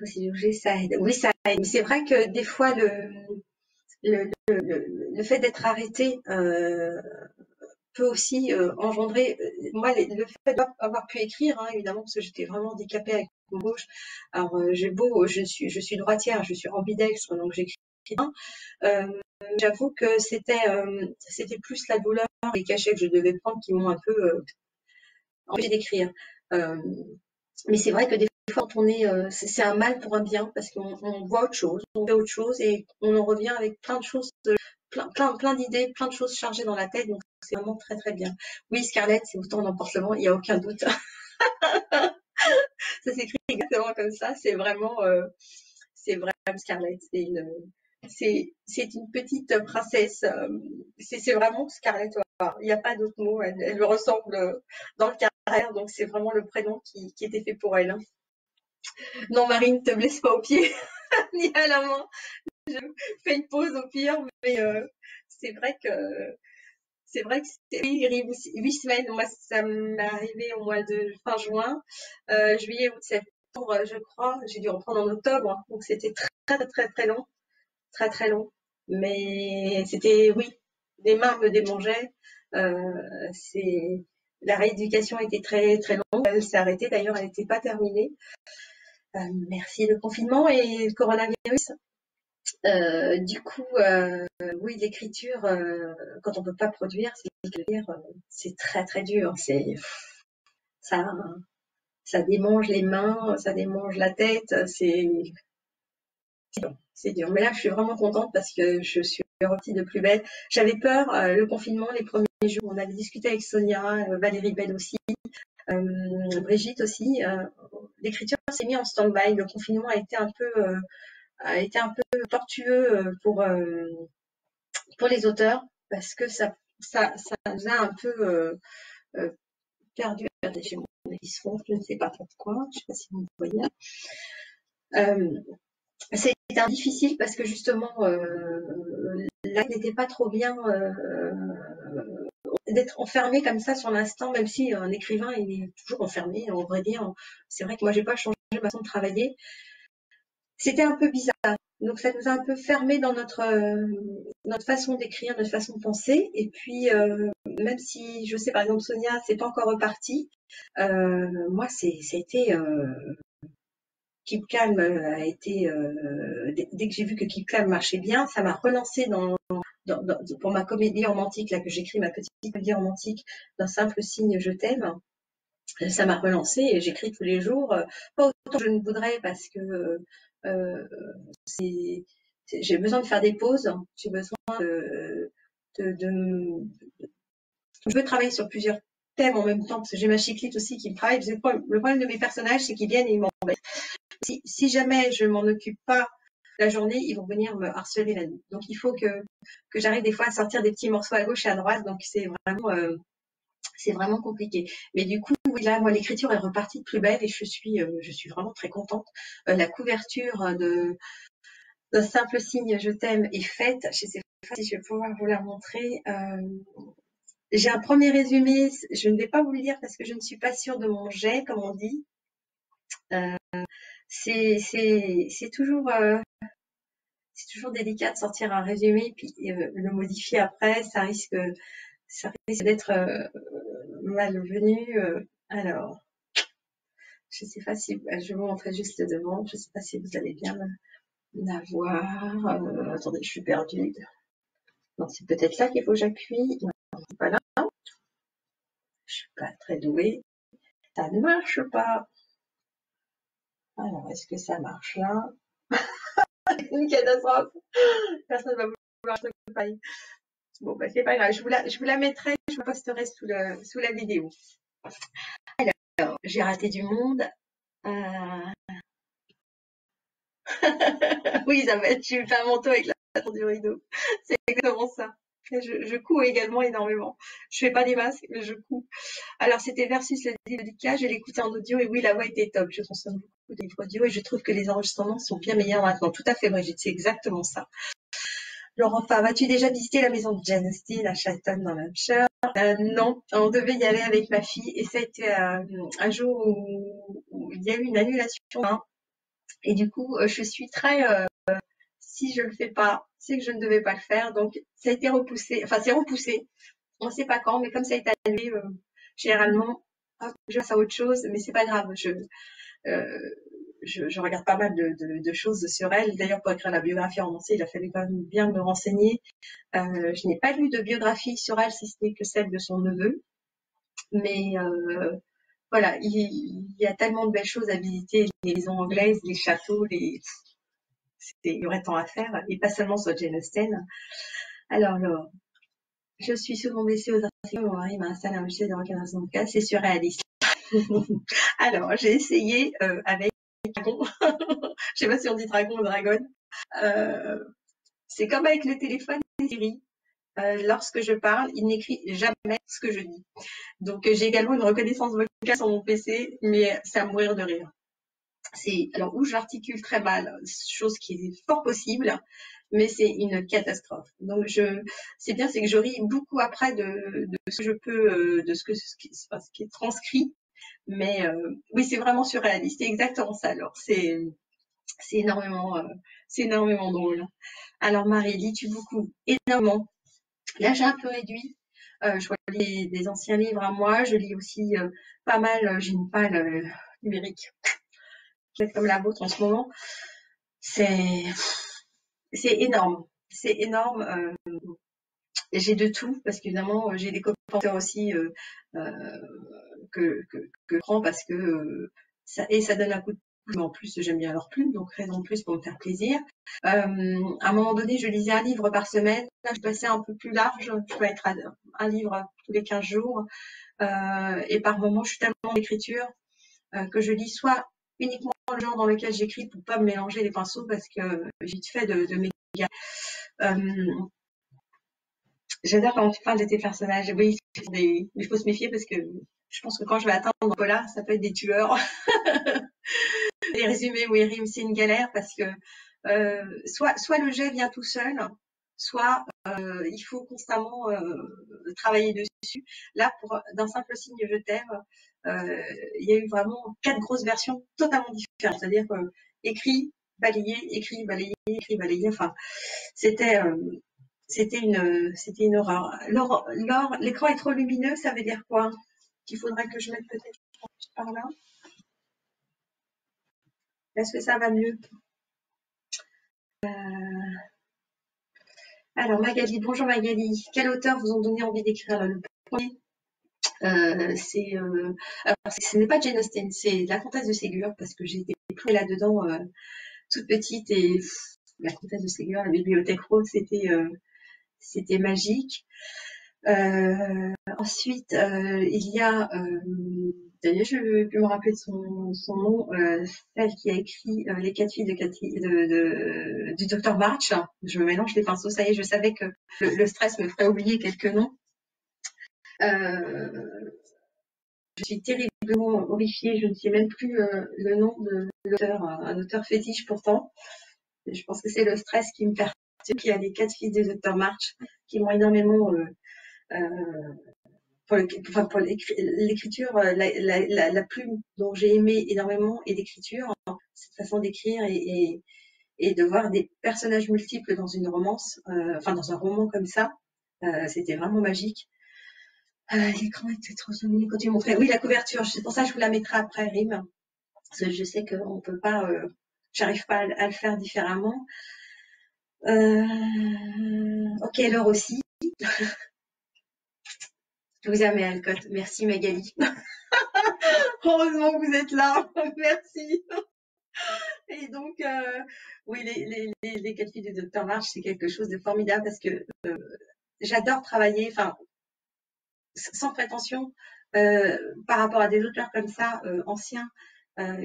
Si j'ai ça aide. Oui, ça aide. Mais c'est vrai que des fois le fait d'être arrêté peut aussi engendrer. Moi, le fait d'avoir pu écrire, hein, évidemment, parce que j'étais vraiment handicapée avec mon gauche. Alors je suis droitière, je suis ambidextre, donc j'écris bien. J'avoue que c'était plus la douleur, les cachets que je devais prendre qui m'ont un peu empêché d'écrire. Mais c'est vrai que des fois, quand on est, c'est un mal pour un bien, parce qu'on voit autre chose, on fait autre chose, et on en revient avec plein de choses, plein d'idées, plein de choses chargées dans la tête. Donc c'est vraiment très très bien. Oui, Scarlett, c'est autant d'emportement, il n'y a aucun doute. Ça s'écrit exactement comme ça. C'est vraiment Scarlett. C'est une petite princesse. C'est vraiment Scarlett. Il n'y a pas d'autre mot. Elle me ressemble dans le carrière, donc c'est vraiment le prénom qui était fait pour elle. Non, Marine, ne te blesse pas au pied ni à la main. Je fais une pause au pire, mais c'est vrai que c'est 8 semaines. Moi, ça m'est arrivé au mois de fin juin, juillet, août, septembre, je crois. J'ai dû reprendre en octobre, donc c'était très très très long, très très long. Mais c'était, oui, les mains me démangeaient. La rééducation était très très longue. Elle s'est arrêtée. D'ailleurs, elle n'était pas terminée. Merci le confinement et le coronavirus. Du coup, oui, l'écriture, quand on peut pas produire, c'est très très dur. Ça démange les mains, ça démange la tête. C'est dur. Mais là, je suis vraiment contente parce que je suis repartie de plus belle. J'avais peur, le confinement, les premiers jours, on avait discuté avec Sonia, Valérie Bell aussi, Brigitte aussi. L'écriture s'est mise en stand-by. Le confinement a été un peu tortueux pour les auteurs, parce que ça nous a un peu perdu. Chez mon édition, je ne sais pas pourquoi, je ne sais pas si vous voyez. C'était difficile parce que justement, là, n'était pas trop bien d'être enfermé comme ça sur l'instant, même si un écrivain il est toujours enfermé, on vrai dire. C'est vrai que moi, j'ai pas changé ma façon de travailler. C'était un peu bizarre. Donc ça nous a un peu fermé dans notre façon d'écrire, notre façon de penser. Et puis même si je sais par exemple Sonia, c'est pas encore reparti, moi c'était Keep Calm a été dès que j'ai vu que Keep Calm marchait bien, ça m'a relancé pour ma comédie romantique là que j'écris, ma petite comédie romantique d'un simple signe je t'aime. Ça m'a relancé et j'écris tous les jours, pas autant que je ne voudrais parce que j'ai besoin de faire des pauses, j'ai besoin je veux travailler sur plusieurs thèmes en même temps parce que j'ai ma chiclite aussi qui me travaille. Le problème de mes personnages, c'est qu'ils viennent et ils m'embêtent. Si jamais je m'en occupe pas la journée, ils vont venir me harceler la nuit. Donc il faut que j'arrive des fois à sortir des petits morceaux à gauche et à droite. Donc c'est vraiment compliqué. Mais du coup, oui, là, moi, l'écriture est repartie de plus belle et je suis vraiment très contente. La couverture d'un simple signe je t'aime est faite chez si je vais pouvoir vous la montrer. J'ai un premier résumé, je ne vais pas vous le lire parce que je ne suis pas sûre de mon jet, comme on dit. C'est toujours délicat de sortir un résumé puis le modifier après, ça risque d'être malvenu. Alors, je sais pas si je vais vous montrer juste devant. Je sais pas si vous allez bien l'avoir. Attendez, je suis perdue. Non, c'est peut-être là qu'il faut que j'appuie. Non, c'est pas là. Je suis pas très douée. Ça ne marche pas. Alors, est-ce que ça marche là? Une catastrophe. Personne va vouloir acheter pareil. Bon, bah, c'est pas grave. Je vous la mettrai, je vous posterai sous la vidéo. Alors, j'ai raté du monde. Oui, Isabelle, tu me fais un manteau avec la tour du rideau. C'est exactement ça. Je couds également énormément. Je fais pas des masques, mais je couds. Alors, c'était Versus le délicat. Je l'ai écouté en audio et oui, la voix était top. Je consomme beaucoup de livres audio et je trouve que les enregistrements sont bien meilleurs maintenant. Tout à fait, Brigitte, c'est exactement ça. Laurent, as-tu déjà visité la maison de Jane Austen à Chatham dans l'Hampshire? Non, on devait y aller avec ma fille et ça a été un jour où il y a eu une annulation. Hein, et du coup, je suis très si je le fais pas, c'est que je ne devais pas le faire. Donc, ça a été repoussé. Enfin, c'est repoussé. On ne sait pas quand, mais comme ça a été annulé, généralement, hop, je passe à autre chose. Mais c'est pas grave. Je regarde pas mal de choses sur elle. D'ailleurs, pour écrire la biographie romancée, il a fallu quand même bien me renseigner. Je n'ai pas lu de biographie sur elle, si ce n'est que celle de son neveu. Mais voilà, il y a tellement de belles choses à visiter. Les maisons anglaises, les châteaux, il y aurait tant à faire, et pas seulement sur Jane Austen. Alors, je suis souvent blessée aux articles, mon mari m'a installé un musée de reconnaissance de cas, c'est surréaliste. Alors, j'ai essayé avec Dragon, je sais pas si on dit Dragon ou Dragon, c'est comme avec le téléphone et les séries. Lorsque je parle, il n'écrit jamais ce que je dis. Donc, j'ai également une reconnaissance vocale sur mon PC, mais c'est à mourir de rire. Alors où j'articule très mal, chose qui est fort possible, mais c'est une catastrophe. Donc c'est bien, c'est que je ris beaucoup après de ce que je peux, de ce qui est transcrit. Mais oui, c'est vraiment surréaliste. C'est exactement ça. Alors c'est énormément drôle. Alors Marie, lis-tu beaucoup? Énormément. Là, j'ai un peu réduit. Je lis des anciens livres à moi. Je lis aussi pas mal. J'ai une palle numérique comme la vôtre en ce moment. C'est énorme. C'est énorme. J'ai de tout parce qu'évidemment, j'ai des copains aussi que je prends parce que ça donne un coup de plume. En plus, j'aime bien leur plume, donc raison de plus pour me faire plaisir. À un moment donné, je lisais un livre par semaine. Là, je passais un peu plus large. Je peux être à un livre tous les 15 jours. Et par moments, je suis tellement d'écriture que je lis soit uniquement le genre dans lequel j'écris pour pas me mélanger les pinceaux parce que j'ai vite fait de m'égarer. J'adore quand tu parles de tes personnages. Oui, mais il faut se méfier parce que je pense que quand je vais atteindre un polar, ça peut être des tueurs. Les résumés où ils riment, c'est une galère parce que soit le jet vient tout seul, soit il faut constamment travailler dessus. Là, d'un simple signe je t'aime, il y a eu vraiment 4 grosses versions totalement différentes. C'est-à-dire écrit, balayé, écrit, balayé, écrit, balayé. Enfin, c'était une horreur. L'écran est trop lumineux, ça veut dire quoi? Qu'il faudrait que je mette peut-être par là? Est-ce que ça va mieux? Alors Magali, bonjour Magali. Quel auteur vous ont donné envie d'écrire? Le premier, ce n'est pas Jane Austen, c'est La Comtesse de Ségur, parce que j'ai été plongée là-dedans toute petite et La Comtesse de Ségur, la bibliothèque rose, c'était magique. Ensuite, il y a, d'ailleurs, je ne vais plus me rappeler de son nom, celle qui a écrit Les 4 filles du docteur March. Je me mélange les pinceaux, ça y est, je savais que le stress me ferait oublier quelques noms. Je suis terriblement horrifiée, je ne sais même plus le nom de l'auteur, un auteur fétiche pourtant. Je pense que c'est le stress qui me perd Il y a les 4 filles de Dr March qui m'ont énormément pour l'écriture, la plume dont j'ai aimé énormément et l'écriture, cette façon d'écrire et de voir des personnages multiples dans une romance, enfin dans un roman comme ça, c'était vraiment magique. L'écran était trop zoomé quand tu montrais. Oui, la couverture, c'est pour ça que je vous la mettrai après, Rime. Parce que je sais qu'on peut pas, j'arrive pas à le faire différemment. Ok, Laure aussi. Je vous aime, Alcotte. Merci, Magali. Heureusement que vous êtes là. Merci. Et donc, oui, les 4 filles du Dr March, c'est quelque chose de formidable parce que j'adore travailler, enfin, sans prétention, par rapport à des auteurs comme ça, anciens,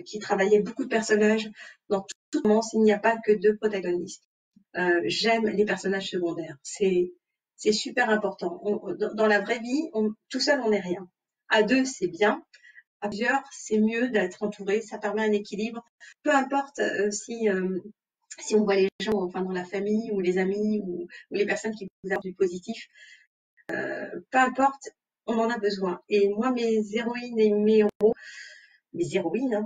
qui travaillaient beaucoup de personnages. Dans tout romance, il n'y a pas que 2 protagonistes. J'aime les personnages secondaires. C'est super important. Dans la vraie vie, tout seul, on n'est rien. À 2, c'est bien. À plusieurs, c'est mieux d'être entouré. Ça permet un équilibre. Peu importe si on voit les gens, enfin dans la famille ou les amis ou les personnes qui vous apportent du positif, peu importe, on en a besoin. Et moi, mes héroïnes et mes héros, mes héroïnes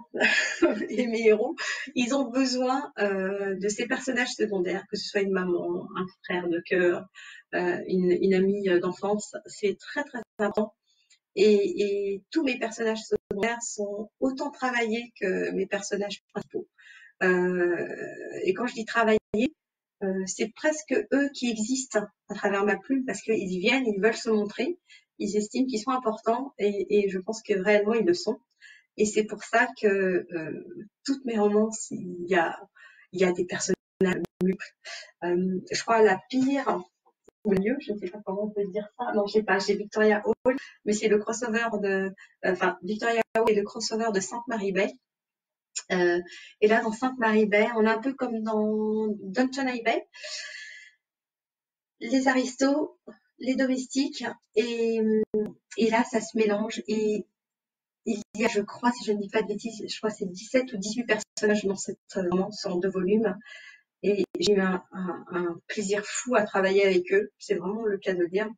et mes héros, ils ont besoin de ces personnages secondaires, que ce soit une maman, un frère de cœur, une amie d'enfance. C'est très très important. Et tous mes personnages secondaires sont autant travaillés que mes personnages principaux. Et quand je dis travailler, c'est presque eux qui existent à travers ma plume parce qu'ils viennent, ils veulent se montrer, ils estiment qu'ils sont importants et je pense que réellement ils le sont. Et c'est pour ça que toutes mes romances, il y a des personnages multiples. Je crois la pire ou le mieux, je ne sais pas comment on peut dire ça. Non, je sais pas, j'ai Victoria Hall, mais c'est le crossover de, Victoria Hall est le crossover de Sainte-Marie Bay. Et là, dans Sainte-Marie Bay, on est un peu comme dans Downton Abbey, les aristos, les domestiques, et là, ça se mélange. Et il y a, je crois, si je ne dis pas de bêtises, je crois que c'est 17 ou 18 personnages dans cette romance en 2 volumes. Et j'ai eu un plaisir fou à travailler avec eux. C'est vraiment le cas de le dire.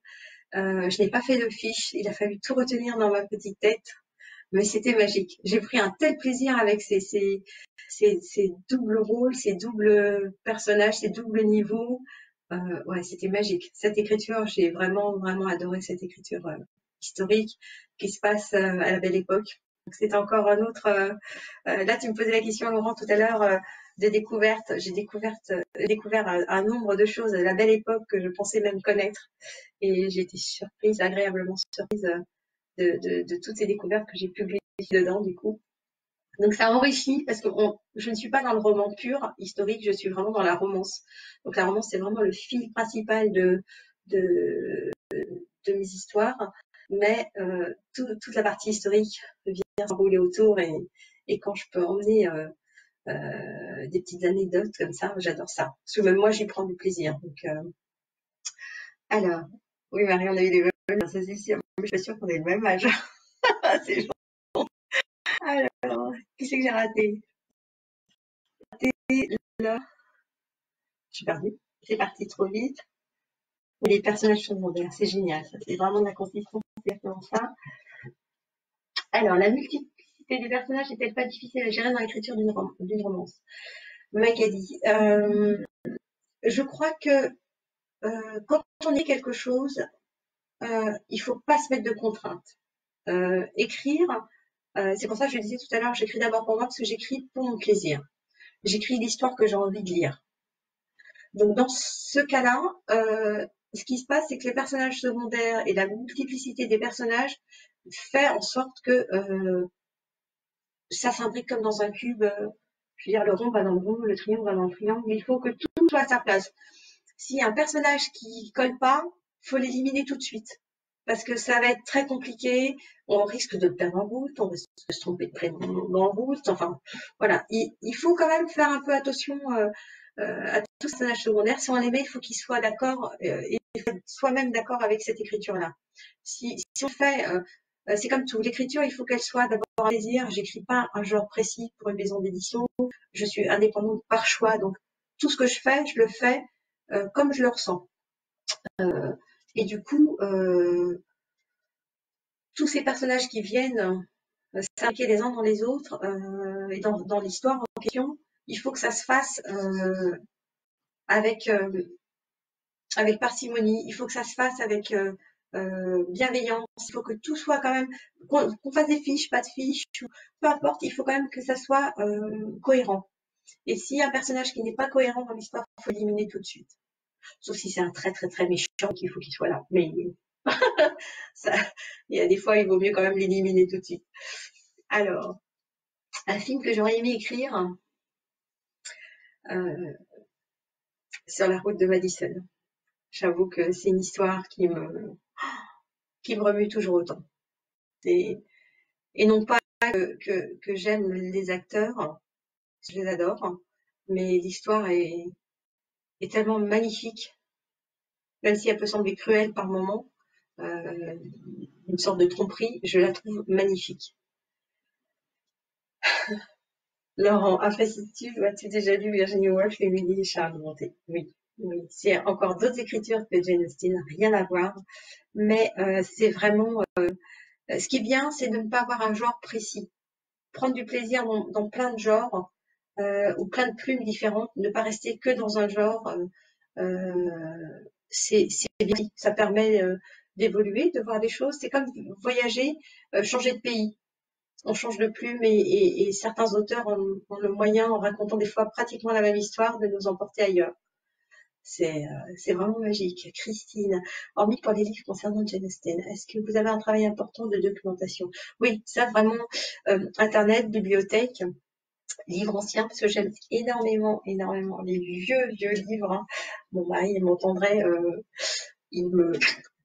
Je n'ai pas fait de fiche. Il a fallu tout retenir dans ma petite tête. Mais c'était magique. J'ai pris un tel plaisir avec ces doubles rôles, ces doubles personnages, ces doubles niveaux. Ouais, c'était magique. Cette écriture, j'ai vraiment, vraiment adoré cette écriture historique qui se passe à la Belle Époque. Donc, c'est encore un autre. Là, tu me posais la question, Laurent, tout à l'heure, de découverte. J'ai découvert un nombre de choses à la Belle Époque que je pensais même connaître. Et j'ai été surprise, agréablement surprise de toutes ces découvertes que j'ai publiées dedans, du coup. Donc ça enrichit parce que je ne suis pas dans le roman pur historique, je suis vraiment dans la romance. Donc la romance, c'est vraiment le fil principal de mes histoires, mais toute la partie historique vient s'enrouler autour et quand je peux emmener des petites anecdotes comme ça, j'adore ça. Parce que même moi, j'y prends du plaisir. Donc, alors, oui, Marie, on a eu des mêmes, ça c'est sûr. Je suis pas sûre qu'on ait le même âge. C'est alors, qui c'est que j'ai raté? Là, je suis perdue. C'est parti trop vite. Les personnages secondaires, c'est génial. Ça, c'est vraiment de la consistance, c'est exactement ça. Alors, la multiplicité des personnages n'est-elle pas difficile à gérer dans l'écriture d'une romance? Magali, je crois que quand on est quelque chose, il faut pas se mettre de contraintes. Écrire, c'est pour ça que je disais tout à l'heure, j'écris d'abord pour moi parce que j'écris pour mon plaisir. J'écris l'histoire que j'ai envie de lire. Donc dans ce cas-là, ce qui se passe, c'est que les personnages secondaires et la multiplicité des personnages fait en sorte que ça s'imbrique comme dans un cube. Je veux dire, le rond va dans le rond, le triangle va dans le triangle. Il faut que tout soit à sa place. S'il y a un personnage qui colle pas, faut l'éliminer tout de suite. Parce que ça va être très compliqué, on risque de perdre en route, on risque de se tromper de prénom en route, enfin, voilà. Il faut quand même faire un peu attention à tous les personnages secondaires. Si on les met, il faut qu'ils soient d'accord, et soi-même d'accord avec cette écriture-là. Si on fait, c'est comme tout, l'écriture, il faut qu'elle soit d'abord un plaisir. J'écris pas un genre précis pour une maison d'édition, je suis indépendante par choix, donc tout ce que je fais le fais comme je le ressens. Et du coup, tous ces personnages qui viennent s'impliquer les uns dans les autres et dans l'histoire en question, il faut que ça se fasse avec parcimonie, il faut que ça se fasse avec bienveillance, il faut que tout soit quand même, qu'on fasse des fiches, pas de fiches, peu importe, il faut quand même que ça soit cohérent. Et s'il y a un personnage qui n'est pas cohérent dans l'histoire, il faut l'éliminer tout de suite. Sauf si c'est un très très très méchant qu'il faut qu'il soit là. Mais ça, il y a des fois, il vaut mieux quand même l'éliminer tout de suite. Alors, un film que j'aurais aimé écrire sur la route de Madison. J'avoue que c'est une histoire qui me remue toujours autant. Et non pas que j'aime les acteurs, je les adore, mais l'histoire est tellement magnifique, même si elle peut sembler cruelle par moments, une sorte de tromperie, je la trouve magnifique. Laurent, après si tu as-tu déjà lu Virginia Woolf, Émilie et Charles Brontë? Oui, oui. C'est encore d'autres écritures que Jane Austen, rien à voir, mais c'est vraiment ce qui est bien, c'est de ne pas avoir un genre précis. Prendre du plaisir dans plein de genres ou plein de plumes différentes, ne pas rester que dans un genre. C'est bien, ça permet d'évoluer, de voir des choses. C'est comme voyager, changer de pays. On change de plume et certains auteurs ont le moyen, en racontant des fois pratiquement la même histoire, de nous emporter ailleurs. C'est vraiment magique. Christine, hormis pour les livres concernant Jane Austen, est-ce que vous avez un travail important de documentation? Oui, ça vraiment, Internet, bibliothèque, livres anciens, parce que j'aime énormément les vieux livres. Hein. Mon mari, il m'entendrait,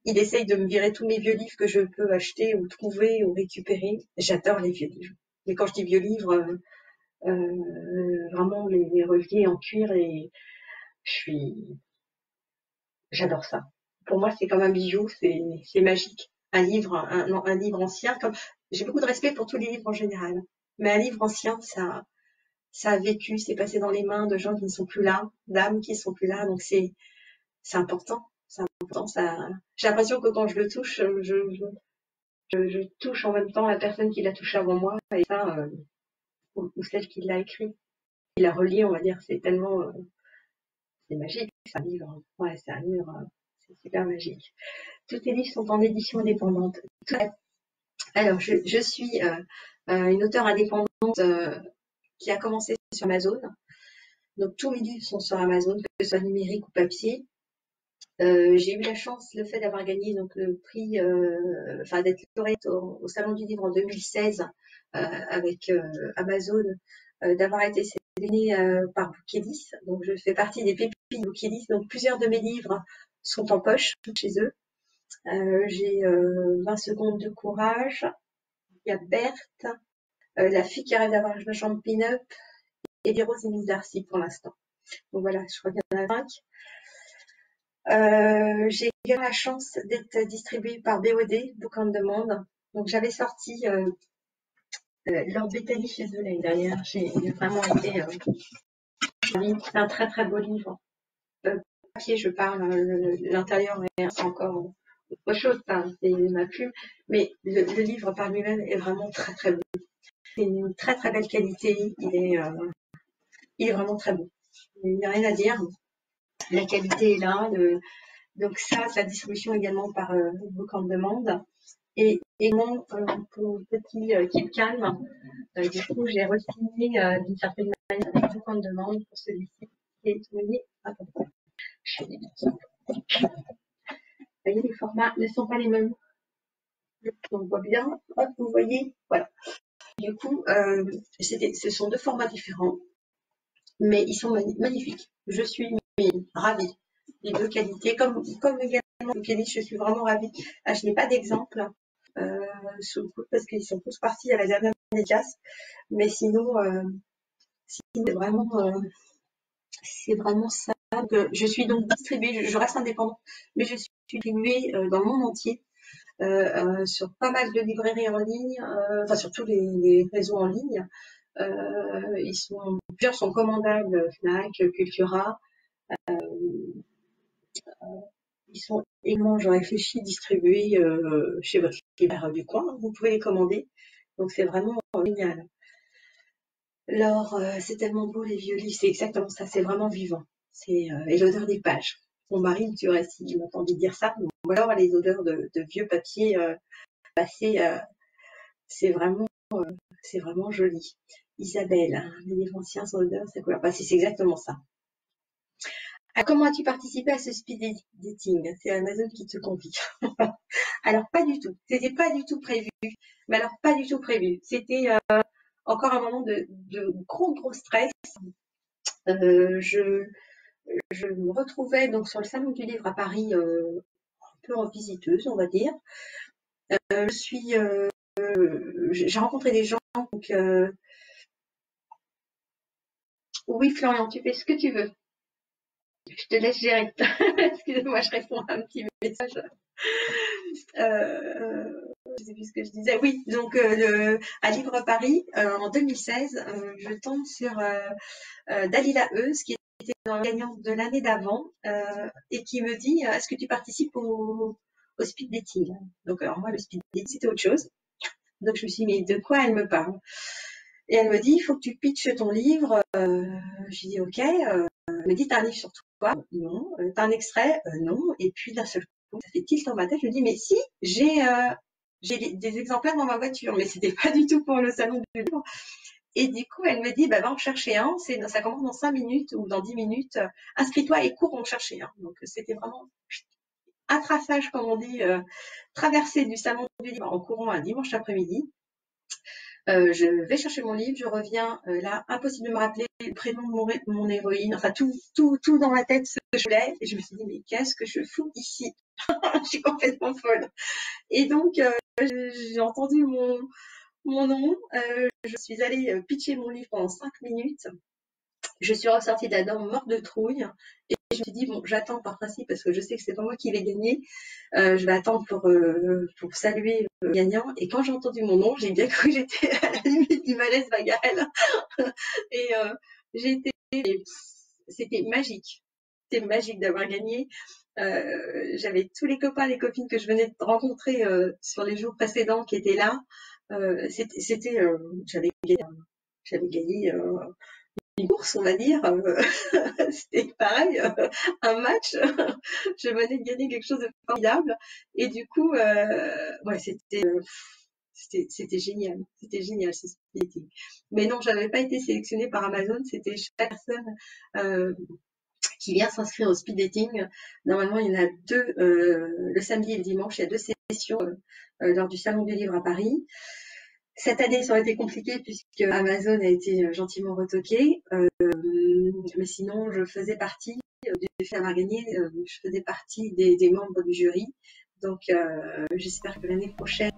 il essaye de me virer tous mes vieux livres que je peux acheter ou trouver ou récupérer. J'adore les vieux livres. Mais quand je dis vieux livres, vraiment les reliés en cuir et j'adore ça. Pour moi, c'est comme un bijou, c'est magique. Un livre ancien, j'ai beaucoup de respect pour tous les livres en général. Mais un livre ancien, ça a vécu, c'est passé dans les mains de gens qui ne sont plus là, d'âmes qui ne sont plus là, donc c'est important. C'est important. J'ai l'impression que quand je le touche, je touche en même temps la personne qui l'a touché avant moi, et ça, ou celle qui l'a écrit, qui l'a relié, on va dire, c'est tellement, c'est magique, c'est un livre. Ouais, c'est un livre, c'est super magique. Tous tes livres sont en édition indépendante. Alors, je suis une auteure indépendante qui a commencé sur Amazon. Donc, tous mes livres sont sur Amazon, que ce soit numérique ou papier. J'ai eu la chance, le fait d'avoir gagné donc le prix, d'être lauréate au Salon du Livre en 2016 avec Amazon, d'avoir été sélectionnée par Bookilis. Donc, je fais partie des pépites de Bookilis. Donc, plusieurs de mes livres sont en poche chez eux. J'ai 20 secondes de courage. Il y a Berthe, la fille qui arrive d'avoir une chambre pin-up et des roses et Miss Darcy pour l'instant. Donc voilà, je crois qu'il y en a 5. J'ai eu la chance d'être distribuée par BOD, Book on Demand. Donc j'avais sorti Lord Bettany chez eux l'année dernière. J'ai vraiment été ravie. C'est un très très beau livre. Papier, je parle, l'intérieur est encore autre chose, c'est ma plume, mais le livre par lui-même est vraiment très très beau. C'est une très très belle qualité, il est vraiment très beau. Il n'y a rien à dire, la qualité est là, donc ça, sa distribution également par Book on Demand. Et également, pour le petit Keep Calm, du coup, j'ai re-signé d'une certaine manière avec Book on Demand pour celui-ci qui est signé. Attends, je fais des bêtises. Vous voyez, les formats ne sont pas les mêmes. On voit bien, hop, vous voyez, voilà. Du coup, ce sont deux formats différents, mais ils sont magnifiques. Je suis ravie. Les deux qualités, comme également Bookilis, je suis vraiment ravie. Ah, je n'ai pas d'exemple sous le coude parce qu'ils sont tous partis à la dernière dédicace, mais sinon, c'est vraiment ça. Que je suis donc distribuée, je reste indépendante, mais je suis distribuée dans le monde entier. Sur pas mal de librairies en ligne, sur tous les réseaux en ligne. Plusieurs sont commandables, Fnac, Cultura. Ils sont également, je réfléchis, distribués chez votre libraire du coin. Vous pouvez les commander. Donc c'est vraiment génial. Alors, c'est tellement beau les vieux livres, c'est exactement ça, c'est vraiment vivant. Et l'odeur des pages. Mon mari me tuerait s'il m'entendait dire ça. Ou alors les odeurs de vieux papier passés, c'est vraiment joli. Isabelle, hein, les livres anciens sans odeur, c'est quoi? Bah, c'est exactement ça. Alors, comment as-tu participé à ce speed dating? C'est Amazon qui te convie. Alors, pas du tout. C'était pas du tout prévu. Mais alors, pas du tout prévu. C'était encore un moment de gros stress. Je me retrouvais donc sur le salon du livre à Paris, un peu en visiteuse, on va dire. J'ai rencontré des gens. Donc, oui, Florian, tu fais ce que tu veux. Je te laisse gérer. Excusez-moi, je réponds à un petit message. Je sais plus ce que je disais. Oui, donc à Livre Paris, en 2016, je tombe sur Dalila Euse, qui était dans la gagnante de l'année d'avant, et qui me dit est-ce que tu participes au speed dating? Donc alors moi, le speed dating, c'était autre chose. Donc je me suis dit, mais de quoi elle me parle? Et elle me dit, il faut que tu pitches ton livre. J'ai dit, ok. Elle me dit, t'as un livre sur toi? Non. T'as un extrait? Non. Et puis d'un seul coup, ça fait tilt dans ma tête. Je me dis, mais si, j'ai des exemplaires dans ma voiture, mais c'était pas du tout pour le salon du livre. Et du coup, elle me dit, bah, va en chercher un. Ça commence dans 5 minutes ou dans 10 minutes. Inscris-toi et cours en chercher un. Donc c'était vraiment un traçage, comme on dit, traversée du salon du livre en courant un dimanche après-midi. Je vais chercher mon livre, je reviens, là, impossible de me rappeler le prénom de mon héroïne, enfin tout dans la tête ce que je voulais, et je me suis dit, mais qu'est-ce que je fous ici? Je suis complètement folle. Et donc, j'ai entendu mon nom, je suis allée pitcher mon livre pendant 5 minutes, je suis ressortie là-dedans morte de trouille, et je me suis dit, bon, j'attends par principe, parce que je sais que c'est pas moi qui vais gagner, je vais attendre pour saluer le gagnant. Et quand j'ai entendu mon nom, j'ai bien cru que j'étais à la limite du malaise vagal. Et c'était magique. C'était magique d'avoir gagné. J'avais tous les copains, les copines que je venais de rencontrer sur les jours précédents qui étaient là. J'avais gagné une course, on va dire. C'était pareil, un match. Je venais de gagner quelque chose de formidable. Et du coup, ouais, c'était génial. C'était génial, ce speed dating. Mais non, j'avais pas été sélectionnée par Amazon. C'était chaque personne qui vient s'inscrire au speed dating. Normalement, il y en a 2 le samedi et le dimanche. Il y a 2 sessions lors du Salon du Livre à Paris. Cette année, ça aurait été compliqué puisque Amazon a été gentiment retoqué. Mais sinon, je faisais partie du fait d'avoir gagné. Je faisais partie des membres du jury. Donc, j'espère que l'année prochaine,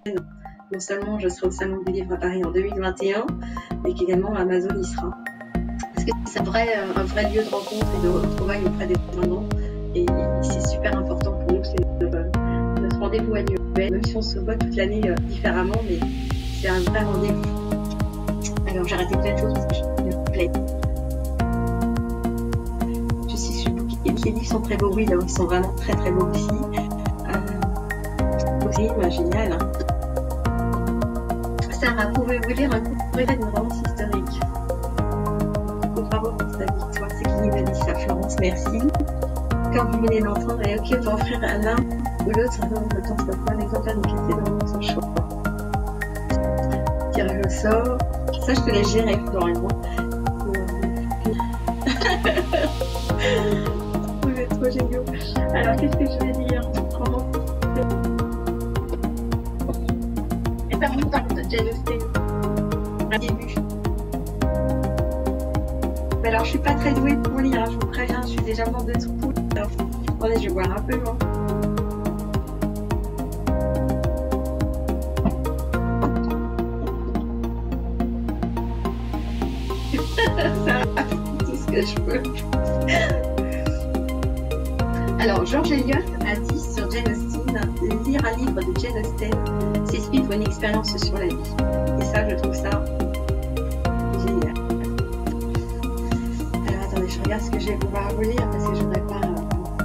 non seulement je serai au Salon du Livre à Paris en 2021, mais qu'également Amazon y sera. Parce que c'est un vrai lieu de rencontre et de retrouvailles auprès des indépendants. Et c'est super important pour nous. C'est notre rendez-vous annuel. Même si on se voit toute l'année différemment, mais c'est un vrai rendez-vous. Alors, j'ai arrêté plein de choses parce que je me plais. Je suis sur le bouquet. Les livres sont très beaux, oui, là, ils sont vraiment très très beaux aussi. Génial. Hein. Sarah, pouvez-vous lire un court d'une romance historique? Bravo pour sa victoire, c'est qui m'a dit ça, Florence, merci. Comme vous venez d'entendre, et ok, on va offrir à l'un ou l'autre le temps de prendre un exemplaire de qualité dans son choix. Tirage au sort, ça je te laisse gérer, Florian. Vous êtes trop géniaux. Alors, qu'est-ce que je vais dire? Et ça me parle de Jane Austen, un début. Mais alors, je suis pas très douée pour lire, hein, je vous préviens, je suis déjà morte de trouille. Attendez, je vais boire un peu, hein. Ça va, tout ce que je peux. Alors, George Eliot a dit sur Jane Austen, lire un livre de Jane Austen, c'est suivre une expérience sur la vie. Et ça, je trouve ça génial. Alors, attendez, je regarde ce que je vais pouvoir vous lire parce que je voudrais pas...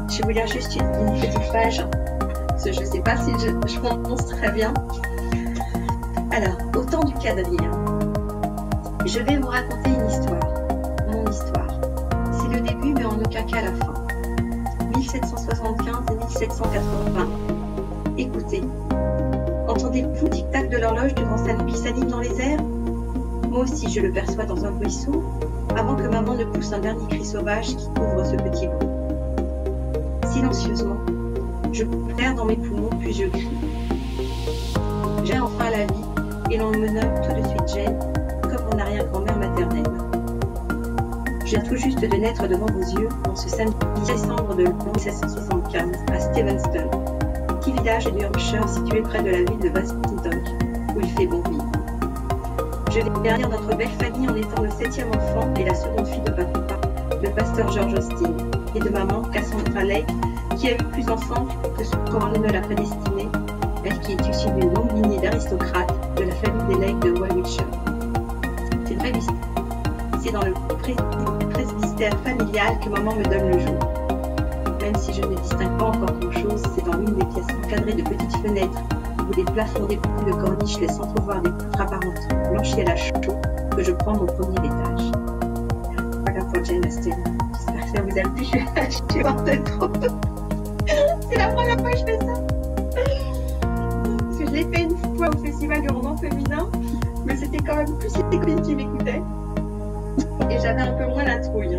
Je vais vous lire juste une petite page. Parce que je ne sais pas si je prononce très bien. Alors, au temps du quadrille, je vais vous raconter une histoire. Mon histoire. C'est le début, mais en aucun cas la fin. 1775 et 1780. Écoutez. Entendez-vous le tic-tac de l'horloge du grand salon qui s'anime dans les airs? Moi aussi, je le perçois dans un bruit sourd, avant que maman ne pousse un dernier cri sauvage qui couvre ce petit bruit. Silencieusement, je coupe l'air dans mes poumons, puis je crie. J'ai enfin la vie, et l'on me nomme tout de suite Jane, comme mon arrière-grand-mère maternelle. Je viens tout juste de naître devant vos yeux, dans ce samedi décembre de l'an 1775, à Stevenston, petit village du Hampshire situé près de la ville de Basingstoke, où il fait bon vivre. Je vais garder notre belle famille en étant le 7e enfant et la seconde fille de papa, le pasteur George Austin, et de maman, Cassandra Lake, qui a eu plus d'enfants que ce qu'on ne l'a prédestinée, elle qui est issue d'une longue lignée d'aristocrates de la famille des Lake de Warwickshire. C'est très visité. C'est dans le presbytère familial que maman me donne le jour. Même si je ne distingue pas encore grand-chose, c'est dans l'une des pièces encadrées de petites fenêtres où les plafonds dépourvus de corniches laissent entrevoir des poutres apparentes blanchies à la chaux que je prends mon premier étage. Voilà pour Jane Austen. J'espère que ça vous a plu. Je suis hors de trop. C'est la première fois que je fais ça. Parce que je l'ai fait une fois au Festival du roman féminin, mais c'était quand même plus les copines qui m'écoutaient. Et j'avais un peu moins la trouille.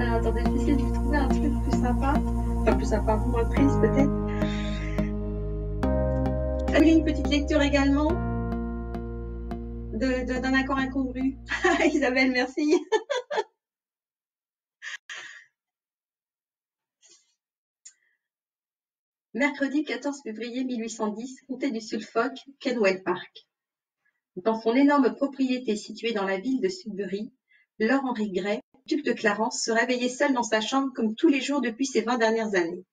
Alors attendez, je vais essayer de trouver un truc plus sympa. Enfin, plus sympa, moins triste peut-être. Allez, une petite lecture également d'un accord incongru. Isabelle, merci. Mercredi 14 février 1810, comté du Suffolk, Kenwell Park. Dans son énorme propriété située dans la ville de Sudbury, Lord Henry Grey, duc de Clarence, se réveillait seul dans sa chambre comme tous les jours depuis ces 20 dernières années.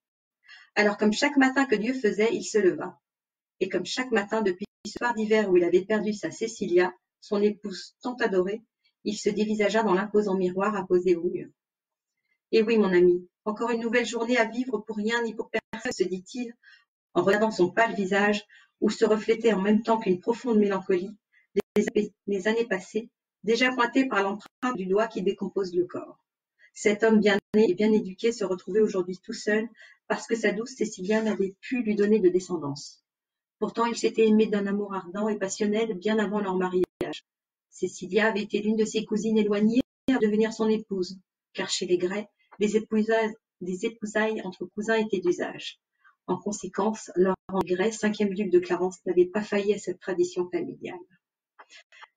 Alors comme chaque matin que Dieu faisait, il se leva. Et comme chaque matin depuis ce soir d'hiver où il avait perdu sa Cecilia, son épouse tant adorée, il se dévisagea dans l'imposant miroir apposé au mur. « Eh oui, mon ami, encore une nouvelle journée à vivre pour rien ni pour personne, se dit-il, en regardant son pâle visage, où se reflétait en même temps qu'une profonde mélancolie les années passées, déjà pointées par l'empreinte du doigt qui décompose le corps. Cet homme bien né et bien éduqué se retrouvait aujourd'hui tout seul parce que sa douce Cécilia n'avait pu lui donner de descendance. Pourtant, il s'était aimé d'un amour ardent et passionnel bien avant leur mariage. Cécilia avait été l'une de ses cousines éloignées à devenir son épouse, car chez les Grey, des épousailles entre cousins étaient d'usage. En conséquence, Lord Grey, 5e duc de Clarence, n'avait pas failli à cette tradition familiale.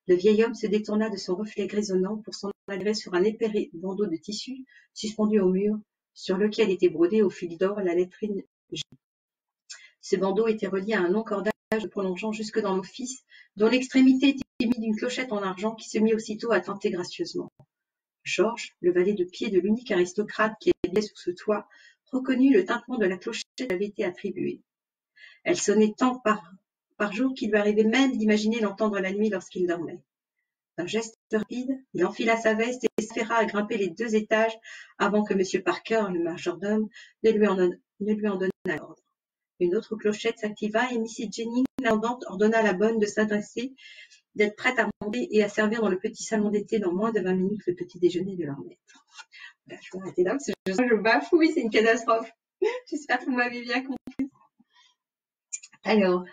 Le vieil homme se détourna de son reflet grisonnant pour s'en aller sur un épais bandeau de tissu suspendu au mur, sur lequel était brodée au fil d'or la lettrine G. Ce bandeau était relié à un long cordage prolongeant jusque dans l'office, dont l'extrémité était munie d'une clochette en argent qui se mit aussitôt à tinter gracieusement. Georges, le valet de pied de l'unique aristocrate qui habillait sous ce toit, reconnut le tintement de la clochette qui avait été attribuée. Elle sonnait tant par jour qu'il lui arrivait même d'imaginer l'entendre la nuit lorsqu'il dormait. D'un geste rapide, il enfila sa veste et s'affaira à grimper les 2 étages avant que M. Parker, le majordome, ne lui en donnât l'ordre. Une autre clochette s'activa et Mrs. Jennings, l'intendante, ordonna à la bonne de s'adresser, d'être prête à monter et à servir dans le petit salon d'été dans moins de 20 minutes le petit déjeuner de leur maître. Voilà, je vais arrêter là parce que je bafouille, c'est une catastrophe. J'espère que vous m'avez bien compris. Alors,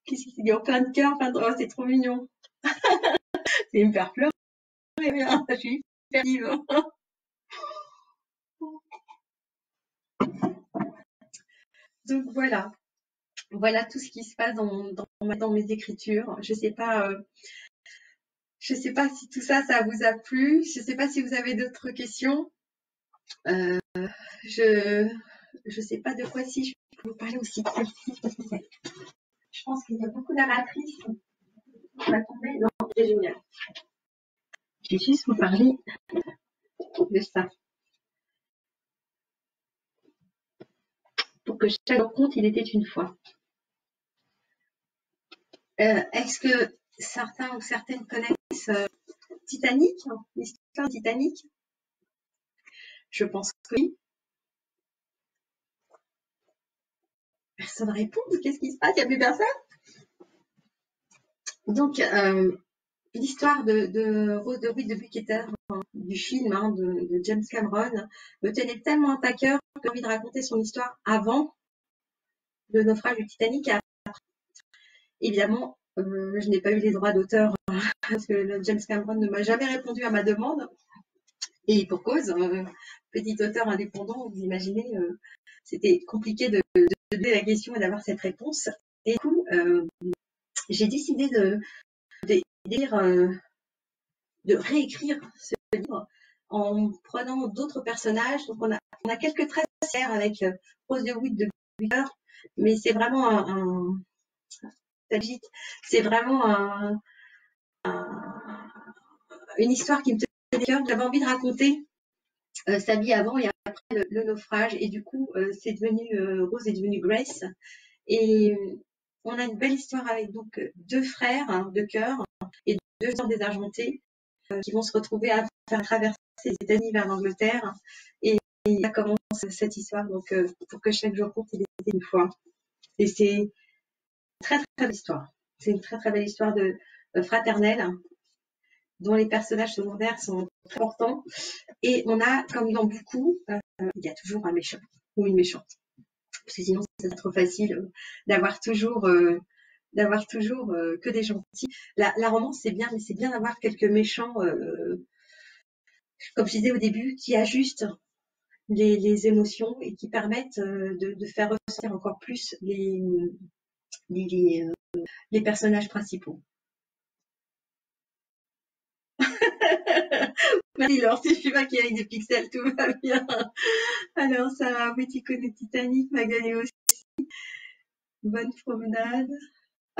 qu'est-ce qu'il y a plein de cœur, oh, c'est trop mignon. C'est me faire pleurer, bien. Je suis hyper vive. Donc voilà. Voilà tout ce qui se passe dans mes écritures. Je sais pas si tout ça vous a plu. Je sais pas si vous avez d'autres questions. Je sais pas de quoi si je peux vous parler aussi de celle-ci. Je pense qu'il y a beaucoup narratrices qui vont tomber dans c'est génial. Je vais juste vous parler de ça. Pour que chaque conte, il était une fois. Est-ce que certains ou certaines connaissent Titanic, l'histoire de Titanic? Je pense que oui. personne répond. Qu'est-ce qui se passe? Il n'y a plus personne. Donc, l'histoire de Rose de Witt de Bucketer, du film de James Cameron, me tenait tellement à cœur que j'ai envie de raconter son histoire avant le naufrage du Titanic. Évidemment, je n'ai pas eu les droits d'auteur parce que James Cameron ne m'a jamais répondu à ma demande. Et pour cause, petit auteur indépendant, vous imaginez, c'était compliqué de donner la question et d'avoir cette réponse. Et du coup, j'ai décidé de réécrire ce livre en prenant d'autres personnages. Donc, on a quelques traits similaires avec Rose de Witt de Bucketer, mais c'est vraiment c'est vraiment une histoire qui me tenait à cœur. J'avais envie de raconter sa vie avant et après le naufrage. Et du coup, c'est devenu Rose est devenue Grace. Et on a une belle histoire avec donc deux frères de cœur et deux sœurs désargentées qui vont se retrouver à faire traverser les États-Unis vers l'Angleterre. Et ça commence cette histoire. Donc, pour que chaque jour compte, il était une fois. Et c'est une très très belle histoire. C'est une très très belle histoire de fraternelle dont les personnages secondaires sont très importants. Et on a, comme dans beaucoup, il y a toujours un méchant ou une méchante. Parce que sinon, c'est trop facile d'avoir toujours que des gentils. La romance, c'est bien, mais c'est bien d'avoir quelques méchants, comme je disais au début, qui ajustent les émotions et qui permettent de faire ressortir encore plus les personnages principaux. Merci Laure, si je suis pas qu'il y ait des pixels, tout va bien. Alors Sarah, oui, tu connais Titanic, Magali aussi. Bonne promenade.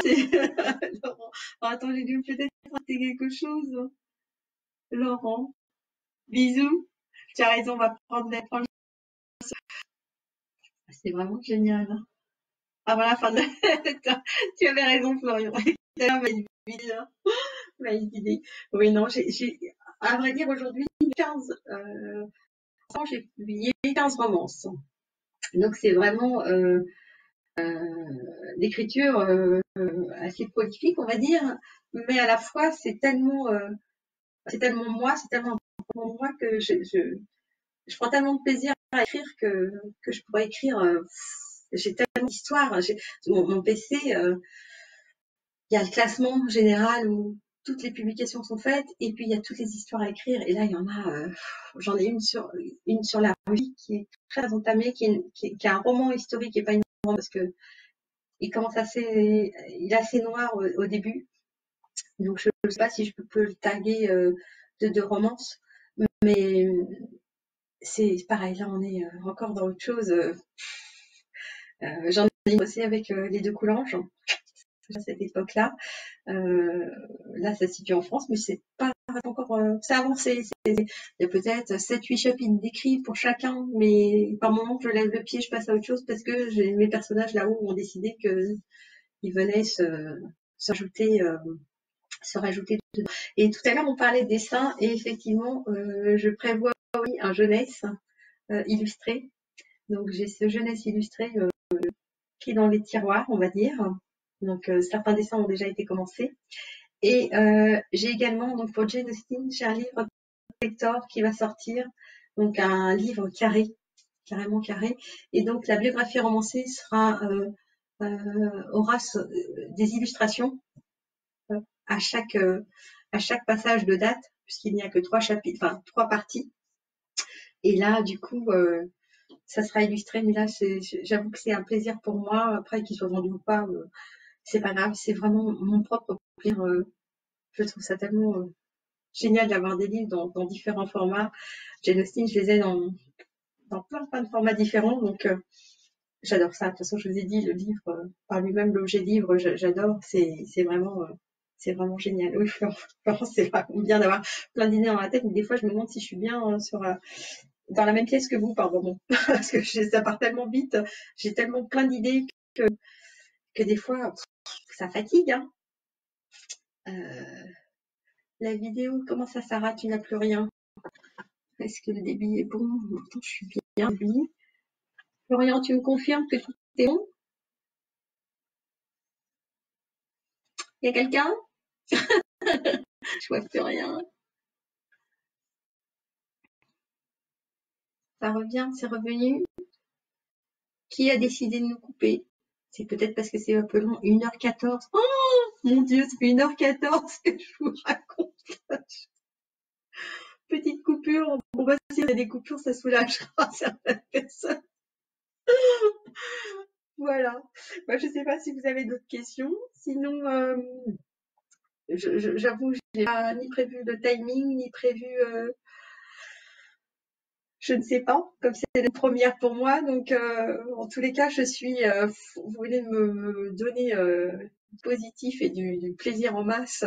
Laurent. Oh, attends, j'ai dû peut-être rater quelque chose. Laurent. Bisous. Tu as raison, on va prendre des proches. C'est vraiment génial. Ah voilà, fin de... tu avais raison, Florian. Idée. Oui, non, à vrai dire, aujourd'hui, 15, il y a 15 romances. Donc, c'est vraiment l'écriture assez prolifique, on va dire, mais à la fois, c'est tellement moi, c'est tellement important moi que je prends tellement de plaisir à écrire que je pourrais écrire. J'ai tellement d'histoires. Mon PC, il y a le classement général où toutes les publications sont faites, et puis il y a toutes les histoires à écrire. Et là, il y en a. J'en ai une sur la rue qui est très entamée, qui est un roman historique, qui est pas une roman parce que il est assez noir au début. Donc je ne sais pas si je peux le taguer de romance, mais c'est pareil. Là, on est encore dans autre chose. J'en ai bossé avec les deux Coulanges à cette époque-là. Là, ça se situe en France, mais c'est pas encore. C'est avancé. Il y a peut-être 7-8 chapitres décrits pour chacun, mais par moment, je lève le pied, je passe à autre chose parce que mes personnages là-haut ont décidé qu'ils venaient se rajouter dedans. Et tout à l'heure, on parlait de dessin, et effectivement, je prévois oui un jeunesse illustré. Donc, j'ai ce jeunesse illustré qui est dans les tiroirs, on va dire. Donc, certains dessins ont déjà été commencés. Et j'ai également, donc pour Jane Austen, j'ai un livre collector qui va sortir, donc un livre carrément carré. Et donc, la biographie romancée aura des illustrations à chaque passage de date, puisqu'il n'y a que 3 chapitres, enfin 3 parties. Et là, du coup, ça sera illustré, mais là, j'avoue que c'est un plaisir pour moi. Après, qu'il soit vendu ou pas, c'est pas grave. C'est vraiment mon propre plaisir. Je trouve ça tellement génial d'avoir des livres dans différents formats. Jane Austen, je les ai dans plein de formats différents, donc j'adore ça. De toute façon, je vous ai dit, le livre par lui-même, l'objet livre, j'adore. C'est vraiment génial. Oui, Florence, c'est vraiment bien d'avoir plein d'idées dans la tête, mais des fois, je me demande si je suis bien dans la même pièce que vous par moment, parce que ça part tellement vite, j'ai tellement plein d'idées que des fois, ça fatigue. Hein. La vidéo, comment ça, Sarah, tu n'as plus rien? Est-ce que le débit est bon? Attends, je suis bien débit. Florian, tu me confirmes que tout est bon? Il y a quelqu'un? Je vois plus rien. Ça revient, c'est revenu. Qui a décidé de nous couper? C'est peut-être parce que c'est un peu long. 1h14. Oh mon Dieu, ça fait 1h14 que je vous raconte. Petite coupure. Bon, bah, si on a des coupures, ça soulagera certaines personnes. Voilà. Bah, je sais pas si vous avez d'autres questions. Sinon, j'avoue, je n'ai pas ni prévu de timing, ni prévu, je ne sais pas, comme c'est une première pour moi. Donc, en tous les cas, je suis, vous voulez me donner du positif et du plaisir en masse,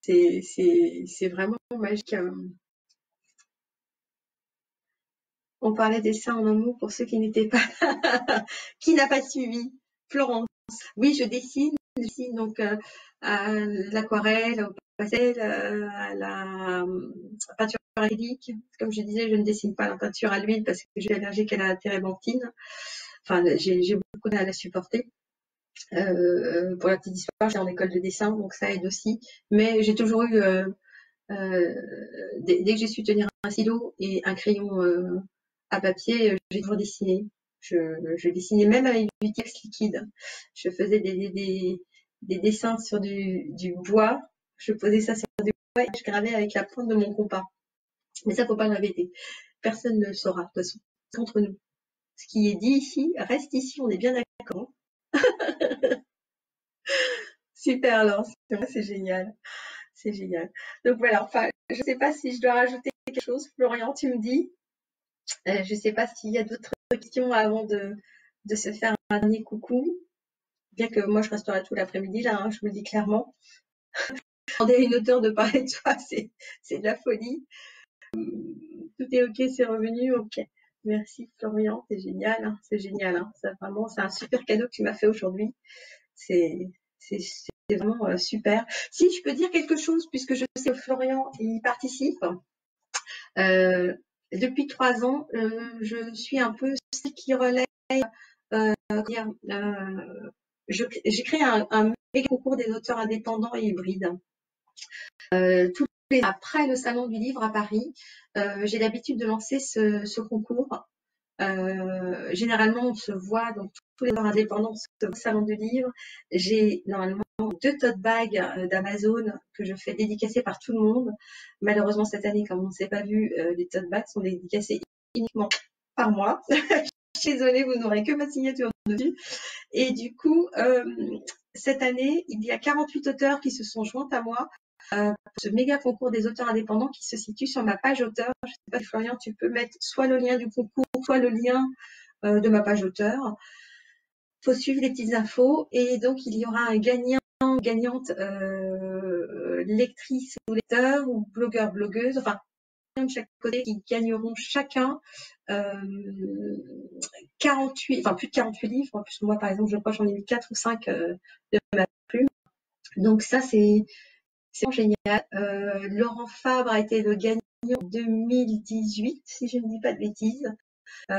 c'est vraiment magique. On parlait des seins en amour pour ceux qui n'étaient pas qui n'a pas suivi. Florence. Oui, je dessine donc à l'aquarelle, au pastel, à la peinture acrylique. Comme je disais, je ne dessine pas la peinture à l'huile parce que je suis allergique à la térébenthine. Enfin, j'ai beaucoup de mal à la supporter. Pour la petite histoire, j'étais en école de dessin, donc ça aide aussi. Mais j'ai toujours eu, dès que j'ai su tenir un stylo et un crayon à papier, j'ai toujours dessiné. Je dessinais même avec du texte liquide. Je faisais des dessins sur du bois. Je posais ça sur du bois et je gravais avec la pointe de mon compas. Mais ça, faut pas le répéter. Personne ne le saura, de toute façon. C'est entre nous. Ce qui est dit ici, reste ici, on est bien d'accord. Super, alors, c'est génial. C'est génial. Donc voilà, enfin, je sais pas si je dois rajouter quelque chose. Florian, tu me dis. Je sais pas s'il y a d'autres questions avant de se faire un dernier coucou. Bien que moi, je resterai tout l'après-midi là, hein, je vous le dis clairement. Demander à une auteure de parler de soi, c'est de la folie. Tout est ok, c'est revenu, ok. Merci Florian, c'est génial, hein, c'est génial. Hein. Ça, vraiment, c'est un super cadeau que tu m'as fait aujourd'hui. C'est vraiment super. Si je peux dire quelque chose, puisque je sais que Florian il participe. Depuis 3 ans, je suis un peu celle qui relaie. J'ai créé un méga concours des auteurs indépendants et hybrides. Après le salon du livre à Paris, j'ai l'habitude de lancer ce concours. Généralement, on se voit, donc tous les auteurs indépendants se voient au salon du livre. J'ai normalement 2 tote bags d'Amazon que je fais dédicacer par tout le monde. Malheureusement, cette année, comme on ne s'est pas vu, les tote bags sont dédicacés uniquement par moi. Je suis désolée, vous n'aurez que ma signature dessus. Et du coup, cette année, il y a 48 auteurs qui se sont joints à moi pour ce méga concours des auteurs indépendants qui se situe sur ma page auteur. Je ne sais pas si Florian, tu peux mettre soit le lien du concours, soit le lien de ma page auteur. Il faut suivre les petites infos. Et donc, il y aura un gagnante lectrice ou lecteur ou blogueur, blogueuse, enfin, de chaque côté qui gagneront chacun 48, enfin plus de 48 livres. En plus, moi, par exemple, je crois que j'en ai mis 4 ou 5 de ma plume. Donc ça, c'est génial. Laurent Fabre a été le gagnant en 2018, si je ne dis pas de bêtises.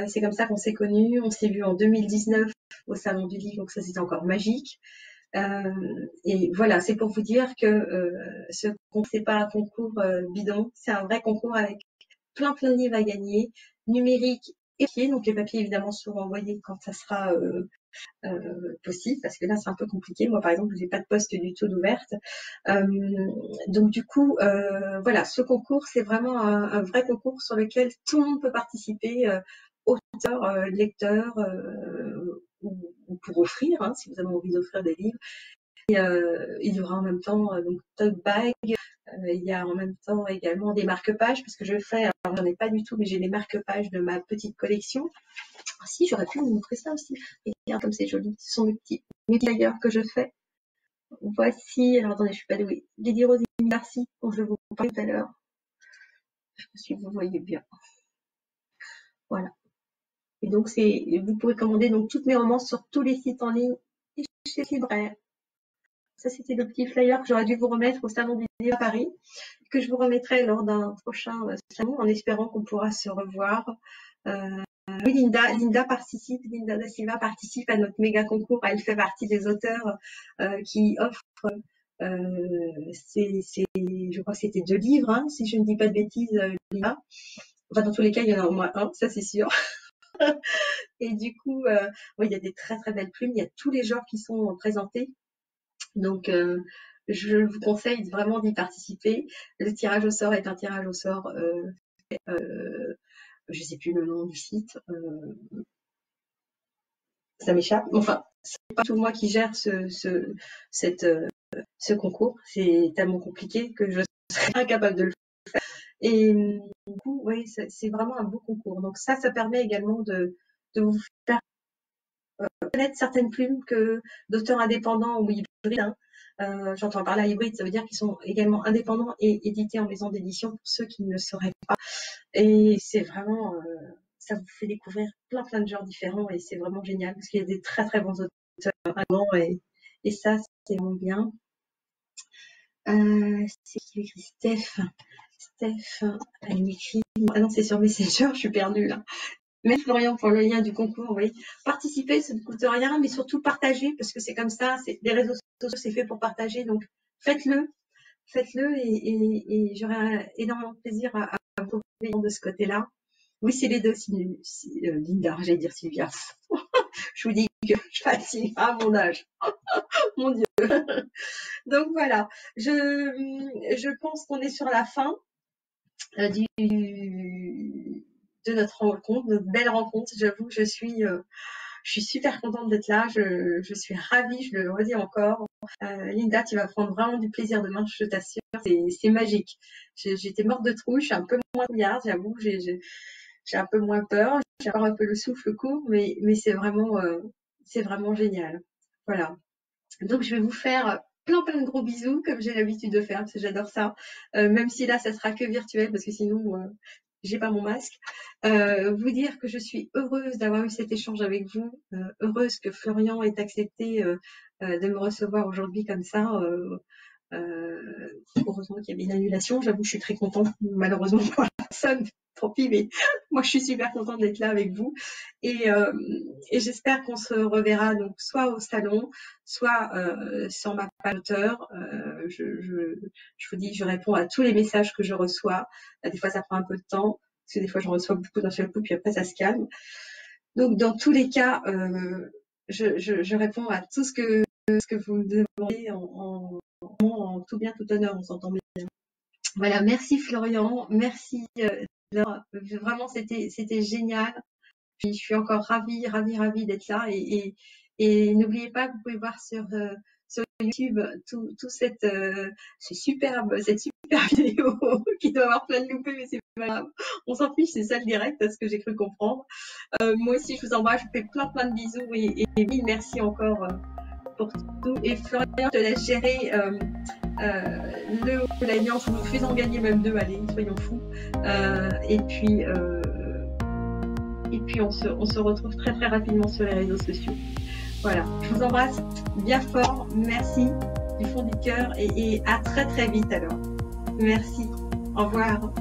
C'est comme ça qu'on s'est connus. On s'est vu en 2019 au Salon du Livre, donc ça c'était encore magique. Et voilà, c'est pour vous dire que ce concours, c'est pas un concours bidon, c'est un vrai concours avec plein de livres à gagner, numérique et papier. Donc les papiers évidemment seront envoyés quand ça sera possible, parce que là c'est un peu compliqué. Moi par exemple, j'ai pas de poste du tout d'ouverte. Donc du coup, voilà, ce concours c'est vraiment un vrai concours sur lequel tout le monde peut participer, auteurs, lecteurs, ou pour offrir, hein, si vous avez envie d'offrir des livres. Et il y aura en même temps donc tote bag. Il y a en même temps également des marque-pages, parce que je fais, alors j'en ai pas du tout, mais j'ai des marque-pages de ma petite collection. Ah, si, j'aurais pu vous montrer ça aussi. Regarde comme c'est joli. Ce sont mes petits flyers que je fais. Voici, alors attendez, je suis pas douée. Lady Rose et Marcy, dont je vous parlais tout à l'heure. Je sais pas si vous voyez bien. Voilà. Et donc vous pouvez commander donc toutes mes romances sur tous les sites en ligne et chez Libraire. Ça, c'était le petit flyer que j'aurais dû vous remettre au Salon du Livre à Paris, que je vous remettrai lors d'un prochain salon, en espérant qu'on pourra se revoir. Oui, Linda participe, Linda da Silva participe à notre méga concours. Elle fait partie des auteurs qui offrent Je crois que c'était 2 livres, hein, si je ne dis pas de bêtises, là. Enfin, dans tous les cas, il y en a au moins un, ça c'est sûr. Et du coup, oui, il y a des très très belles plumes. Il y a tous les genres qui sont présentés. Donc, je vous conseille vraiment d'y participer. Le tirage au sort est un tirage au sort. Je sais plus le nom du site. Ça m'échappe. Enfin, c'est pas tout moi qui gère ce concours. C'est tellement compliqué que je serais incapable de le faire. Et du coup, oui, c'est vraiment un beau concours. Donc ça permet également de vous faire connaître certaines plumes que d'auteurs indépendants ou hybrides. Hein. J'entends par là hybride, ça veut dire qu'ils sont également indépendants et édités en maison d'édition pour ceux qui ne le sauraient pas. Et c'est vraiment, ça vous fait découvrir plein de genres différents et c'est vraiment génial parce qu'il y a des très très bons auteurs allemands et ça c'est vraiment bien. C'est qui écrit Steph, elle m'écrit. Ah non, c'est sur Messenger, je suis perdue là. Merci Florian pour le lien du concours, oui. Participer, ça ne coûte rien, mais surtout partager, parce que c'est comme ça, les réseaux sociaux, c'est fait pour partager, donc faites-le et j'aurai énormément de plaisir à vous retrouver de ce côté-là. Oui, c'est les deux, Linda, j'allais dire Sylvia. Je vous dis que je fatigue à mon âge. Mon Dieu. Donc voilà, je pense qu'on est sur la fin de notre rencontre, notre belle rencontre. J'avoue que je suis super contente d'être là. Je suis ravie, je le redis encore. Linda, tu vas prendre vraiment du plaisir demain, je t'assure. C'est magique. J'étais morte de trouille, je suis un peu moins couillarde, j'avoue. J'ai un peu moins peur, j'ai encore un peu le souffle court, mais c'est vraiment génial. Voilà. Donc je vais vous faire plein de gros bisous comme j'ai l'habitude de faire parce que j'adore ça. Même si là ça sera que virtuel parce que sinon j'ai pas mon masque. Vous dire que je suis heureuse d'avoir eu cet échange avec vous, heureuse que Florian ait accepté de me recevoir aujourd'hui comme ça. Heureusement qu'il y avait une annulation, j'avoue je suis très contente, malheureusement pour la personne, tant pis, mais moi je suis super contente d'être là avec vous et j'espère qu'on se reverra donc soit au salon, soit sur ma page auteur. Je vous dis, je réponds à tous les messages que je reçois. Des fois ça prend un peu de temps, parce que des fois je reçois beaucoup d'un seul coup, puis après ça se calme. Donc dans tous les cas, je réponds à tout ce que vous me demandez en tout bien, tout honneur, on s'entend bien. Voilà, merci Florian, merci. Vraiment, c'était génial. Puis, je suis encore ravie d'être là. Et n'oubliez pas que vous pouvez voir sur YouTube cette superbe vidéo qui doit avoir plein de loupés, mais c'est pas grave. On s'en fiche, c'est ça le direct, c'est ce que j'ai cru comprendre. Moi aussi, je vous embrasse, je vous fais plein de bisous et mille merci encore pour tout. Et Florian, je te laisse gérer l'alliance, nous faisons gagner même 2, allez, soyons fous. Et puis on se retrouve très rapidement sur les réseaux sociaux. Voilà, je vous embrasse bien fort, merci du fond du cœur et à très vite alors. Merci, au revoir.